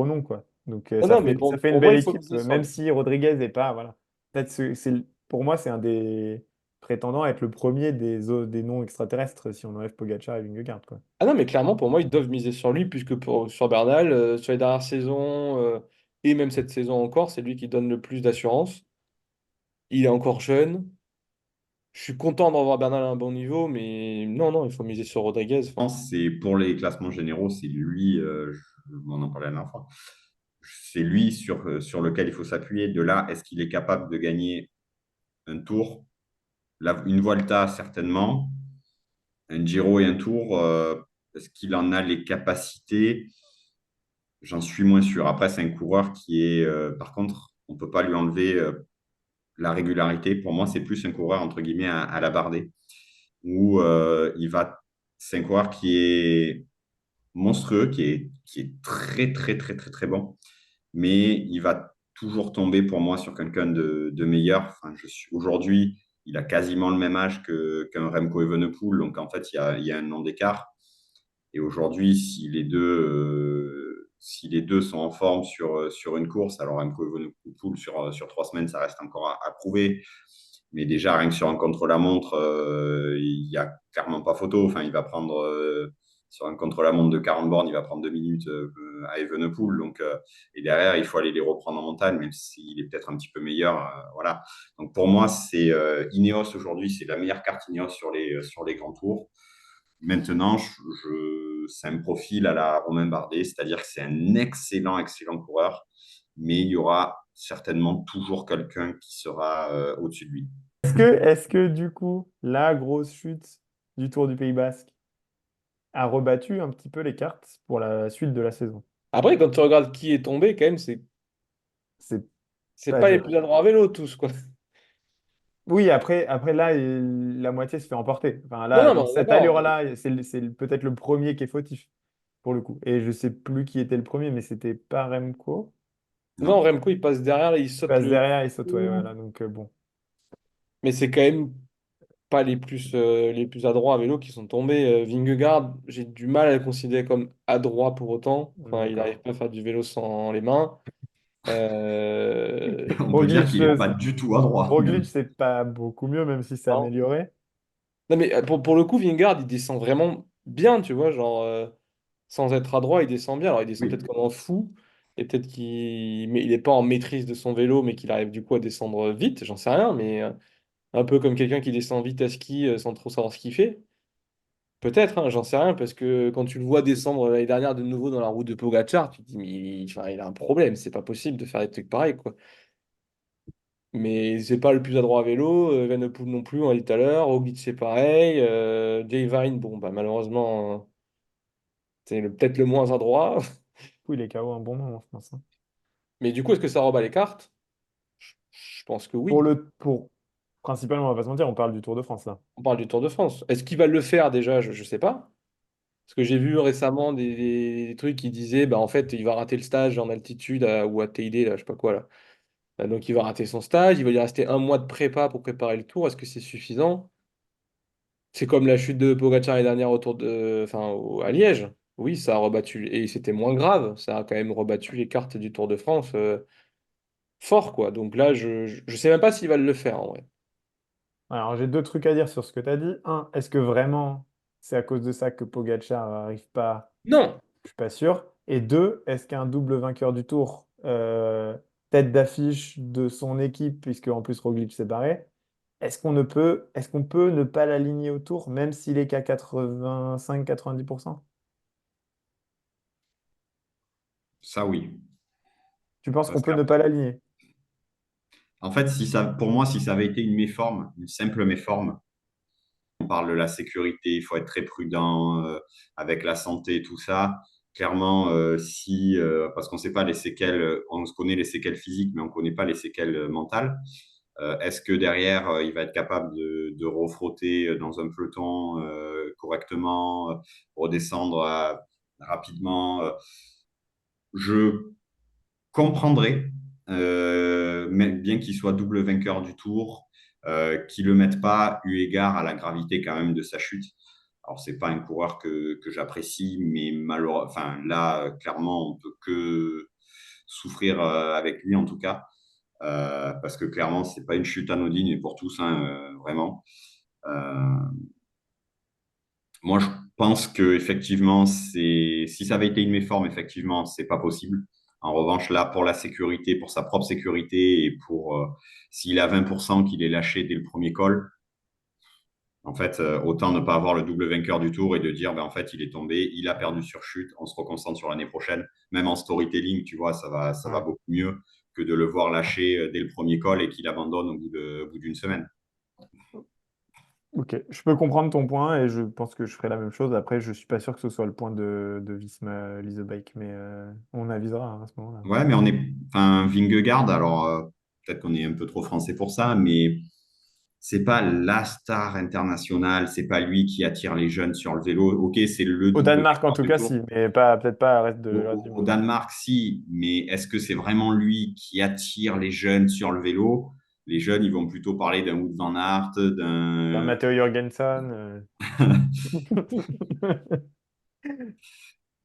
noms, quoi. Donc Non, ça non, mais fait, ça fait une pour moi, belle il faut équipe, miser sur même lui. si Rodriguez n'est pas. Voilà. Peut-être pour moi, c'est un des prétendants à être le premier des noms extraterrestres si on enlève Pogacar et Vingegaard, quoi. Ah non, mais clairement, pour moi, ils doivent miser sur lui, puisque sur Bernal, sur les dernières saisons, et même cette saison encore, c'est lui qui donne le plus d'assurance. Il est encore jeune. Je suis content d'en voir Bernal à un bon niveau, mais non, non, il faut miser sur Rodriguez. Enfin, Pense c'est pour les classements généraux, c'est lui, on en parlait la dernière fois, c'est lui sur lequel il faut s'appuyer. De là, est-ce qu'il est capable de gagner un tour, une Vuelta certainement, un Giro et un Tour, est-ce qu'il en a les capacités? J'en suis moins sûr. Après, c'est un coureur qui est, par contre, on ne peut pas lui enlever la régularité. Pour moi, c'est plus un coureur, entre guillemets, à la Bardet, où c'est un coureur qui est monstrueux, qui est très, très, très, très, très bon. Mais il va toujours tomber pour moi sur quelqu'un de meilleur. Enfin, aujourd'hui, il a quasiment le même âge qu'un Remco Evenepoel. Donc, en fait, il y a un an d'écart. Et aujourd'hui, si les deux sont en forme sur une course, alors Remco Evenepoel sur 3 semaines, ça reste encore à prouver. Mais déjà, rien que sur un contre-la-montre, il n'y a clairement pas photo. Enfin, il va prendre, sur un contre-la-montre de 40 bornes, il va prendre 2 minutes à Evenepoel. Donc, et derrière, il faut aller les reprendre en montagne, même s'il est peut-être un petit peu meilleur. Voilà. Donc, pour moi, c'est Ineos aujourd'hui, c'est la meilleure carte Ineos sur les grands tours. Maintenant, c'est un profil à la Romain Bardet, c'est-à-dire que c'est un excellent, excellent coureur, mais il y aura certainement toujours quelqu'un qui sera au-dessus de lui. Est-ce que du coup, la grosse chute du Tour du Pays Basque a rebattu un petit peu les cartes pour la suite de la saison? après, quand tu regardes qui est tombé, quand même, C'est c'est pas pas les dur. plus adroits à vélo, tous, quoi. Oui, après là, la moitié se fait emporter. Enfin, Non, là, non, mais dans on est cette d'accord. allure-là, c'est peut-être le premier qui est fautif, pour le coup. Et je sais plus qui était le premier, mais c'était pas Remco. Non, Non. Remco, il passe derrière, il Il saute passe le derrière, il saute, ouais, coup. voilà. Donc, bon. Mais c'est quand même pas les plus adroits à vélo qui sont tombés. Vingegaard, j'ai du mal à le considérer comme adroit pour autant. Enfin, il n'arrive D'accord. pas à faire du vélo sans les mains. On peut dire Roglic, qu'il n'est pas du tout à droit, Roglic, même. c'est pas beaucoup mieux, même si c'est Non, amélioré. non, mais pour le coup, Vingegaard, il descend vraiment bien, tu vois, genre, sans être adroit, il descend bien. Alors, il descend peut-être Oui. comme un fou, et peut-être mais il n'est pas en maîtrise de son vélo, mais qu'il arrive du coup à descendre vite, j'en sais rien, mais un peu comme quelqu'un qui descend vite à ski sans trop savoir ce qu'il fait. Peut-être, hein, j'en sais rien, parce que quand tu le vois descendre l'année dernière de nouveau dans la route de Pogacar, tu te dis, mais enfin, il a un problème, c'est pas possible de faire des trucs pareils, quoi. Mais c'est pas le plus adroit à vélo, Evenepoel non plus, on l'a dit tout à l'heure, Roglic c'est pareil, Jay Vine, bon, bah, malheureusement, c'est peut-être le moins adroit. Du coup, il est KO un bon moment, je pense, hein. Mais du coup, est-ce que ça rebat les cartes? Je pense que Pour oui. principalement, on va pas se mentir, on parle du Tour de France là. On parle du Tour de France. Est-ce qu'il va le faire déjà? Je sais pas. Parce que j'ai vu récemment des trucs qui disaient, bah, en fait, il va rater le stage en altitude ou à TID, là, je sais pas quoi, là. Donc il va rater son stage, il va lui rester un mois de prépa pour préparer le tour. Est-ce que c'est suffisant? C'est comme la chute de Pogacar l'année dernière à Liège. Oui, ça a rebattu, et c'était moins grave. Ça a quand même rebattu les cartes du Tour de France fort, quoi. Donc là, je sais même pas s'ils va le faire en vrai. Alors, j'ai deux trucs à dire sur ce que tu as dit. Un, est-ce que vraiment c'est à cause de ça que Pogacar n'arrive pas? Non, Je suis pas sûr. Et deux, est-ce qu'un double vainqueur du Tour, tête d'affiche de son équipe, puisque en plus Roglic s'est barré, est-ce qu'on peut ne pas l'aligner au Tour, même s'il est qu'à 85-90%? Ça, oui. Tu penses qu'on Parce peut ne pas l'aligner? qu'en fait, pour moi, si ça avait été une méforme, une simple méforme, on parle de la sécurité, il faut être très prudent avec la santé, tout ça. Clairement, parce qu'on ne sait pas les séquelles, on connaît les séquelles physiques, mais on ne connaît pas les séquelles mentales. Est-ce que derrière, il va être capable de refrotter dans un peloton correctement, redescendre rapidement Je comprendrais, même bien qu'il soit double vainqueur du Tour, qu'il ne le mette pas eu égard à la gravité quand même de sa chute. Alors, c'est pas un coureur que j'apprécie, mais malheureusement, enfin, là, clairement, on peut que souffrir avec lui en tout cas, parce que clairement, c'est pas une chute anodine et pour tous, hein, vraiment. Euh, Moi, je pense que effectivement, si ça avait été une méforme, effectivement, c'est pas possible. En revanche, là, pour la sécurité, pour sa propre sécurité et pour s'il a 20% qu'il est lâché dès le premier col, en fait, autant ne pas avoir le double vainqueur du tour et de dire, ben, en fait, il est tombé, il a perdu sur chute, on se reconcentre sur l'année prochaine. Même en storytelling, tu vois, ça va Ouais. beaucoup mieux que de le voir lâcher dès le premier col et qu'il abandonne au bout d'une semaine. Ok, je peux comprendre ton point et je pense que je ferai la même chose. Après, je suis pas sûr que ce soit le point de Visma Leasebike, mais on avisera, hein, à ce moment-là. Ouais, mais enfin, Vingegaard, alors peut-être qu'on est un peu trop français pour ça, mais c'est pas la star internationale, c'est pas lui qui attire les jeunes sur le vélo. Ok, c'est le Au double Danemark, en vainqueur tout du cas, Tour. si, mais pas peut-être pas le reste Au, du au monde. Danemark, si, mais est-ce que c'est vraiment lui qui attire les jeunes sur le vélo? Les jeunes, ils vont plutôt parler d'un Wout van Aert, D'un d'un. Matteo Jorgensen.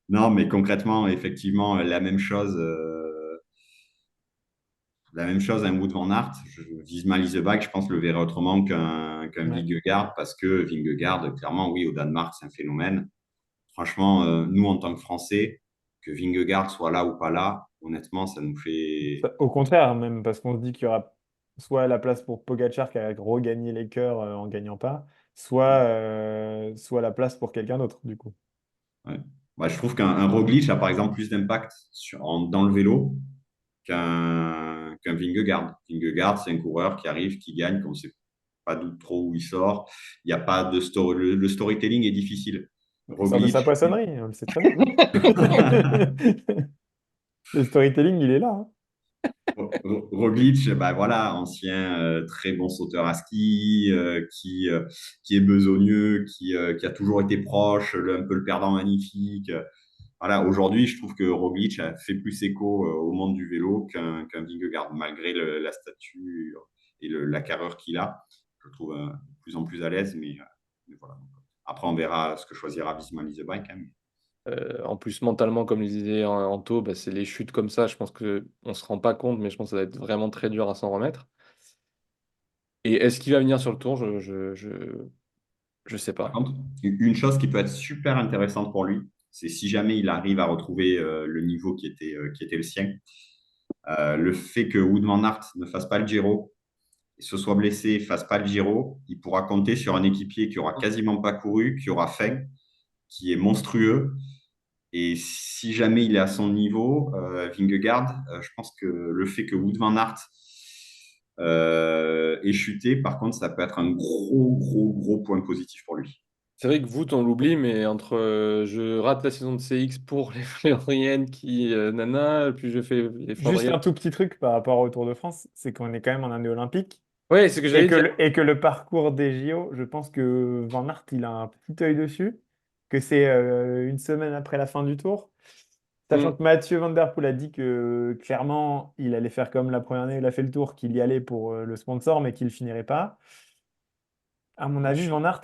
Non, mais concrètement, effectivement, la même chose, un Wout van Aert, je vise mal Iseback, je pense le verrait autrement qu'un Ouais. Vingegaard, parce que Vingegaard, clairement, oui, au Danemark, c'est un phénomène. Franchement, nous, en tant que Français, que Vingegaard soit là ou pas là, honnêtement, ça nous fait. Au contraire, même, parce qu'on se dit qu'il y aura soit la place pour Pogacar qui a regagné les cœurs en gagnant pas, soit la place pour quelqu'un d'autre, du coup. Ouais. Bah, je trouve qu'un Roglic a, par exemple, plus d'impact dans le vélo qu'un Vingegaard. Vingegaard, c'est un coureur qui arrive, qui gagne, qu'on ne sait pas d'où trop où il sort. Il n'y a pas de story. Le storytelling est difficile. Il sort de sa Roglic, poissonnerie, on le sait très bien. Le storytelling, il est là, hein. Roglic, bah voilà, ancien très bon sauteur à ski, qui est besogneux, qui a toujours été proche, un peu le perdant magnifique. Voilà, aujourd'hui, je trouve que Roglic a fait plus écho au monde du vélo qu'un Vingegaard, malgré la stature et la carrure qu'il a. Je le trouve de plus en plus à l'aise, mais voilà. Après, on verra ce que choisira Visma Leasebike, hein. En plus, mentalement, comme le disait Anto, bah, c'est les chutes comme ça. Je pense qu'on ne se rend pas compte, mais je pense que ça va être vraiment très dur à s'en remettre. Et est-ce qu'il va venir sur le tour? Je sais Par pas. contre, une chose qui peut être super intéressante pour lui, c'est si jamais il arrive à retrouver le niveau qui était le sien. Le fait que Wood van Aert ne fasse pas le Giro, se soit blessé, ne fasse pas le Giro, il pourra compter sur un équipier qui aura quasiment pas couru, qui aura faim, qui est monstrueux. Et si jamais il est à son niveau, Vingegaard, je pense que le fait que Wood van Aert ait chuté, par contre, ça peut être un gros point positif pour lui. C'est vrai que Wout, on l'oublie, mais entre je rate la saison de CX pour les Flandriennes qui nana, puis je fais les Juste Flandriennes. un tout petit truc par rapport au Tour de France, c'est qu'on est quand même en année olympique Ouais, c'est ce que et j'allais que dire. le parcours des JO, je pense que Van Aert, il a un petit œil dessus, que c'est une semaine après la fin du Tour. Sachant Hmm. que Mathieu Van Der Poel a dit que clairement, il allait faire comme la première année, il a fait le Tour, qu'il y allait pour le sponsor, mais qu'il ne finirait pas. À mon avis, Van Aert,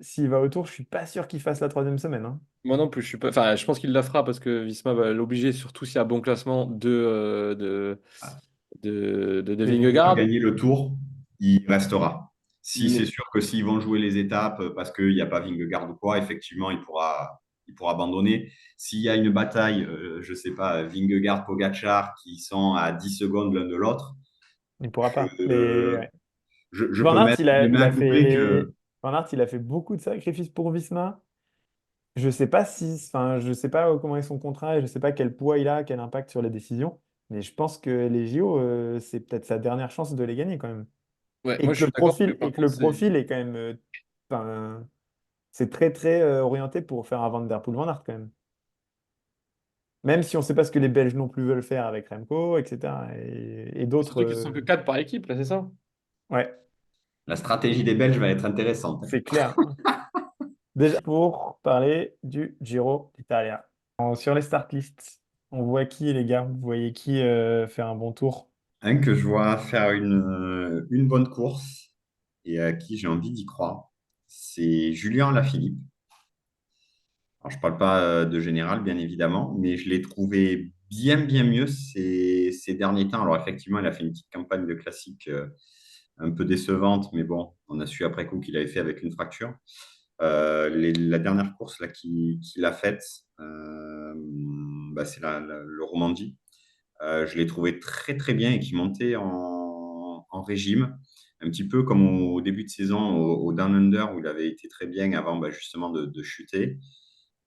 s'il va au Tour, je suis pas sûr qu'il fasse la troisième semaine, hein. Moi non plus, je suis pas. Enfin, je pense qu'il la fera parce que Visma va l'obliger, surtout s'il y a un bon classement de De Il va Vingegaard. Vingegaard. gagner le tour, il restera. Si c'est Mais sûr que s'ils vont jouer les étapes parce qu'il n'y a pas Vingegaard ou quoi, effectivement, il pourra abandonner. S'il y a une bataille, je ne sais pas, Vingegaard-Pogacar qui sont à 10 secondes l'un de l'autre, Il ne pourra pas. Mais je, ouais. je Van peux Aert, mettre les mains il à a couper fait... que Van Aert, il a fait beaucoup de sacrifices pour Visma. Je sais pas si, enfin, je sais pas comment est son contrat et je sais pas quel poids il a, quel impact sur les décisions. Mais je pense que les JO, c'est peut-être sa dernière chance de les gagner quand même. ouais, moi je suis d'accord que par Et que le contre c'est. profil est quand même, enfin, c'est très très orienté pour faire un Van Der Poel Van Aert quand même. Même si on ne sait pas ce que les Belges non plus veulent faire avec Remco, etc. Et d'autres, Surtout qu'ils sont que 4 par équipe, là, c'est ça? ouais, la stratégie des Belges va être intéressante. c'est clair. Déjà pour parler du Giro d'Italia. Sur les start lists, on voit qui les gars? Vous voyez qui faire un bon tour? Un que je vois faire une bonne course et à qui j'ai envie d'y croire, c'est Julien Alaphilippe. Alors, je ne parle pas de général, bien évidemment, mais je l'ai trouvé bien mieux ces derniers temps. Alors, effectivement, il a fait une petite campagne de classique un peu décevante, mais bon, on a su après coup qu'il avait fait avec une fracture. La dernière course là, qu'il a faite, bah, c'est le Romandie. Je l'ai trouvé très bien et qui montait en régime, un petit peu comme au début de saison au Down Under où il avait été très bien avant bah, justement de chuter.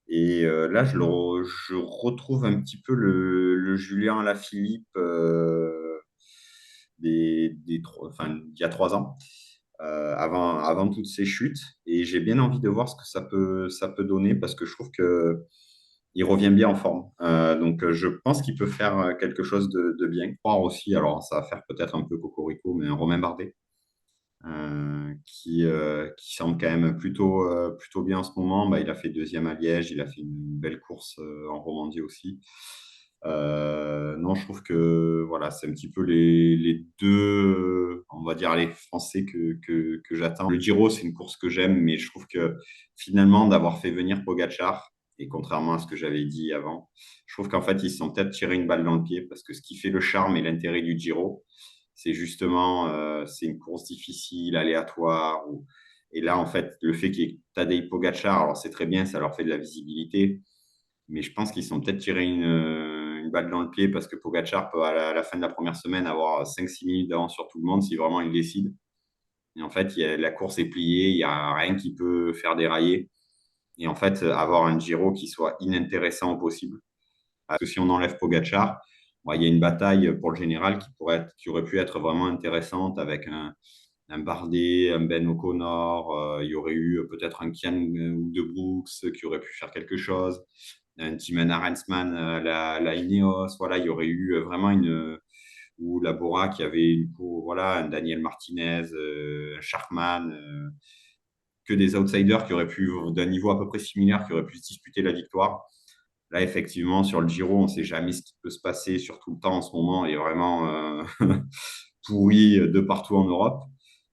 Et là, je retrouve un petit peu le Julien Alaphilippe enfin, d'il y a 3 ans, avant toutes ces chutes. Et j'ai bien envie de voir ce que ça peut donner parce que je trouve que il revient bien en forme. Donc, je pense qu'il peut faire quelque chose de bien. Croire aussi, alors ça va faire peut-être un peu cocorico, mais un Romain Bardet qui semble quand même plutôt bien en ce moment. Bah, il a fait deuxième à Liège, il a fait une belle course en Romandie aussi. Non, je trouve que voilà, c'est un petit peu les deux, on va dire, les Français que j'attends. Le Giro, c'est une course que j'aime, mais je trouve que finalement, d'avoir fait venir Pogacar, et contrairement à ce que j'avais dit avant, je trouve qu'en fait, ils se sont peut-être tiré une balle dans le pied parce que ce qui fait le charme et l'intérêt du Giro, c'est justement, c'est une course difficile, aléatoire. Et là, en fait, le fait qu'il y ait Tadej Pogacar, alors c'est très bien, ça leur fait de la visibilité, mais je pense qu'ils sont peut-être tiré une balle dans le pied parce que Pogacar peut, à la fin de la première semaine, avoir 5-6 minutes d'avance sur tout le monde si vraiment il décide. Et en fait, la course est pliée, il n'y a rien qui peut faire dérailler. Et en fait, avoir un Giro qui soit inintéressant au possible. Parce que si on enlève Pogacar, bon, il y a une bataille pour le général qui aurait pu être vraiment intéressante avec un Bardet, un Ben O'Connor. Il y aurait eu peut-être un Kian ou De Brooks qui aurait pu faire quelque chose. Un Timen Arensman, la Ineos. Voilà, il y aurait eu vraiment ou la Bora qui avait voilà, un Daniel Martinez, un Sharkman, que des outsiders qui auraient pu, d'un niveau à peu près similaire, qui auraient pu se disputer la victoire. Là, effectivement, sur le Giro, on ne sait jamais ce qui peut se passer, surtout le temps en ce moment est vraiment pourri de partout en Europe.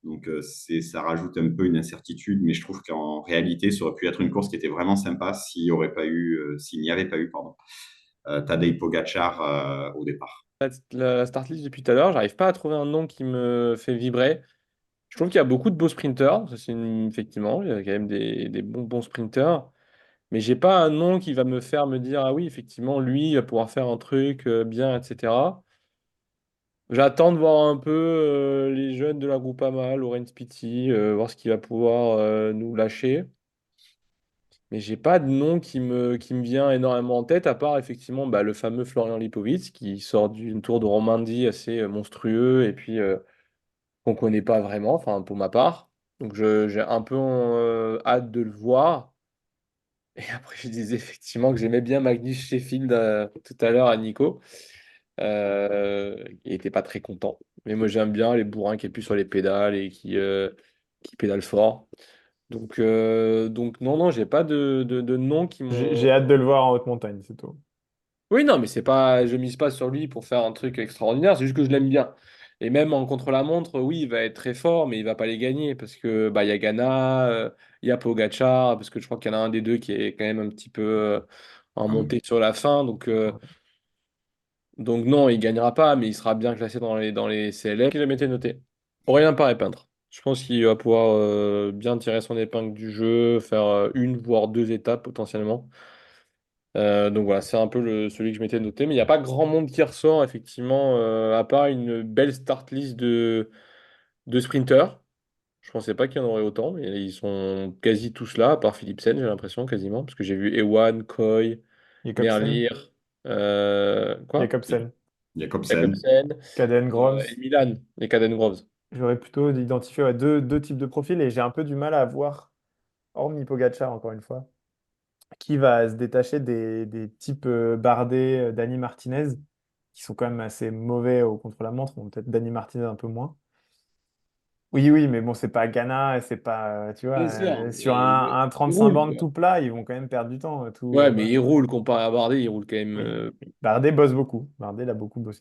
Donc, ça rajoute un peu une incertitude, mais je trouve qu'en réalité, ça aurait pu être une course qui était vraiment sympa s'il n'y avait pas eu, pardon, Tadej Pogacar au départ. La start list depuis tout à l'heure, j'arrive pas à trouver un nom qui me fait vibrer. Je trouve qu'il y a beaucoup de beaux sprinteurs, ça, effectivement, il y a quand même des bons sprinteurs, mais j'ai pas un nom qui va me faire me dire, ah oui, effectivement, lui, il va pouvoir faire un truc bien, etc. J'attends de voir un peu les jeunes de la Groupama, Laurent Spiti, voir ce qu'il va pouvoir nous lâcher. Mais j'ai pas de nom qui me vient énormément en tête, à part effectivement bah, le fameux Florian Lipovic qui sort d'une tour de Romandie assez monstrueux et puis qu'on connaît pas vraiment, enfin pour ma part. Donc j'ai un peu hâte de le voir. Et après, je disais effectivement que j'aimais bien Magnus Sheffield tout à l'heure à Nico. Il était pas très content. Mais moi j'aime bien les bourrins qui appuient sur les pédales et qui pédalent fort. Donc non, non, j'ai pas de nom qui m'ont. J'ai hâte de le voir en haute montagne, c'est tout. Oui, non, mais c'est pas, je mise pas sur lui pour faire un truc extraordinaire, c'est juste que je l'aime bien. Et même en contre-la-montre, oui, il va être très fort, mais il va pas les gagner parce que bah il y a Ghana, il y a Pogacar, parce que je crois qu'il y en a un des deux qui est quand même un petit peu en montée sur la fin, donc non, il gagnera pas, mais il sera bien classé dans les CLF. Je m'étais noté. Aurélien Paré-Peintre. Je pense qu'il va pouvoir bien tirer son épingle du jeu, faire une voire deux étapes potentiellement. Donc voilà, c'est un peu celui que je m'étais noté. Mais il n'y a pas grand monde qui ressort, effectivement, à part une belle start list de sprinters. Je pensais pas qu'il y en aurait autant, mais ils sont quasi tous là, à part Philipsen, j'ai l'impression, quasiment. Parce que j'ai vu Ewan, Koy, Jacobsen, Merlier, quoi? Jacobsen, Jacobsen. Jacobsen, Caden et Groves. Milan, et Caden Groves. J'aurais plutôt identifié ouais, deux types de profils et j'ai un peu du mal à voir, hormis Pogacar encore une fois, qui va se détacher des types Bardet, Dani Martinez, qui sont quand même assez mauvais au contre-la-montre. Bon, peut-être Dani Martinez un peu moins. Oui, oui, mais bon, c'est pas Ghana, c'est pas, tu vois, Bien sûr, sur un il 35 roule, bornes quoi. tout plat, ils vont quand même perdre du temps. Ouais, mais il roule comparé à Bardet, il roule quand même. Oui. Bardet bosse beaucoup. Bardet, il a beaucoup bossé.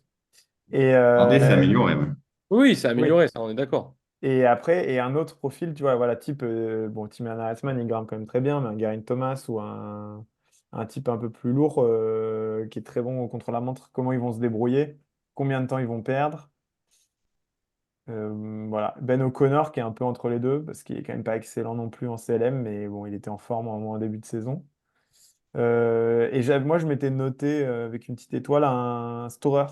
Et, Bardet s'est amélioré, ouais. Oui, c'est oui. amélioré, ça, on est d'accord. Et après, et un autre profil, tu vois, voilà, type, bon, Tim Arensman, il grimpe quand même très bien, mais un Geraint Thomas ou un type un peu plus lourd qui est très bon contre la montre, comment ils vont se débrouiller, combien de temps ils vont perdre. Voilà. Ben O'Connor qui est un peu entre les deux, parce qu'il est quand même pas excellent non plus en CLM, mais bon, il était en forme en début de saison. Moi, je m'étais noté avec une petite étoile un Storer.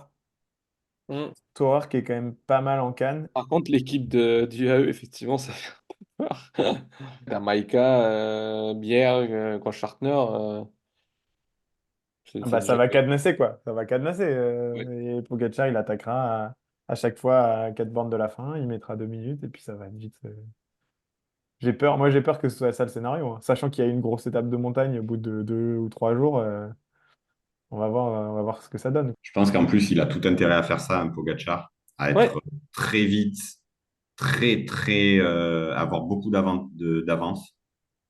Mm. Storer qui est quand même pas mal en Cannes. Par contre, l'équipe du AE, effectivement, ça fait un peu peur. T'as Maïka, Bjerg, Schartner, Ah c'est bah, ça déjà. va cadenasser, quoi. Ça va cadenasser. Ouais. Et Pogacar, il attaquera à chaque fois à 4 bornes de la fin. Il mettra 2 minutes et puis ça va être vite. J'ai peur. Moi, j'ai peur que ce soit ça le scénario, hein. Sachant qu'il y a une grosse étape de montagne au bout de 2 ou 3 jours. On va voir ce que ça donne. Je pense qu'en plus, il a tout intérêt à faire ça, un Pogacar, à Ouais. être très vite, avoir beaucoup d'avance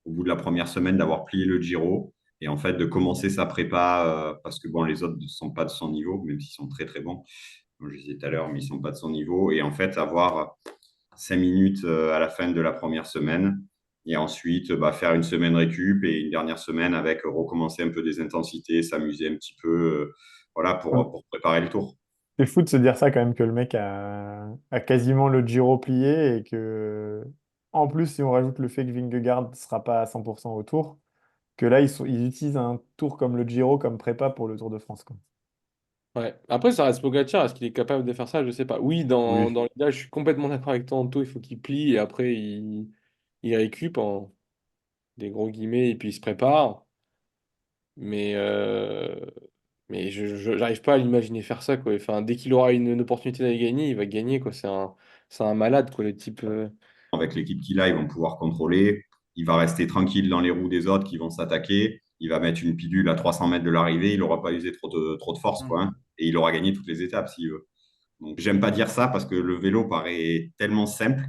au bout de la première semaine, d'avoir plié le Giro et en fait de commencer sa prépa parce que bon, les autres ne sont pas de son niveau, même s'ils sont très très bons, comme je disais tout à l'heure, mais ils ne sont pas de son niveau. Et en fait, avoir 5 minutes à la fin de la première semaine. Et ensuite, faire une semaine récup et une dernière semaine avec recommencer un peu des intensités, s'amuser un petit peu, voilà, pour préparer le tour. C'est fou de se dire ça quand même que le mec a quasiment le Giro plié et que, en plus, si on rajoute le fait que Vingegaard ne sera pas à 100% au tour, que là, ils utilisent un tour comme le Giro comme prépa pour le Tour de France, quoi. Ouais. Après, ça reste Pogacar. Est-ce qu'il est capable de faire ça? Je sais pas. Oui, dans, Oui. dans l'idée, je suis complètement d'accord avec toi, Anto. Il faut qu'il plie et après, il récup en des gros guillemets et puis il se prépare. Mais, euh, mais j'arrive pas à l'imaginer faire ça, quoi. Enfin, dès qu'il aura une opportunité d'aller gagner, il va gagner, quoi. C'est un malade, quoi, le type. Avec l'équipe qu'il a, ils vont pouvoir contrôler. Il va rester tranquille dans les roues des autres qui vont s'attaquer. Il va mettre une pilule à 300 mètres de l'arrivée. Il n'aura pas usé trop de force, quoi, hein. Et il aura gagné toutes les étapes s'il veut. Donc, j'aime pas dire ça parce que le vélo paraît tellement simple.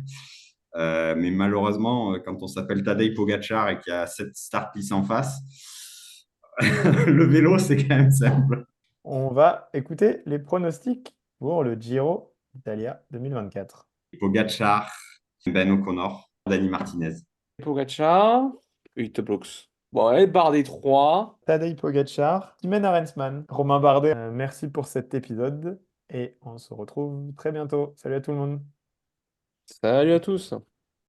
Mais malheureusement, quand on s'appelle Tadej Pogacar et qu'il y a cette start list en face, le vélo, c'est quand même simple. On va écouter les pronostics pour le Giro d'Italia 2024. Pogacar, Ben O'Connor, Dani Martinez. Pogacar, Hitteblux. Bon, allez, barre des trois. Tadej Pogacar, Timen Arensman, Romain Bardet. Merci pour cet épisode et on se retrouve très bientôt. Salut à tout le monde. Salut à tous.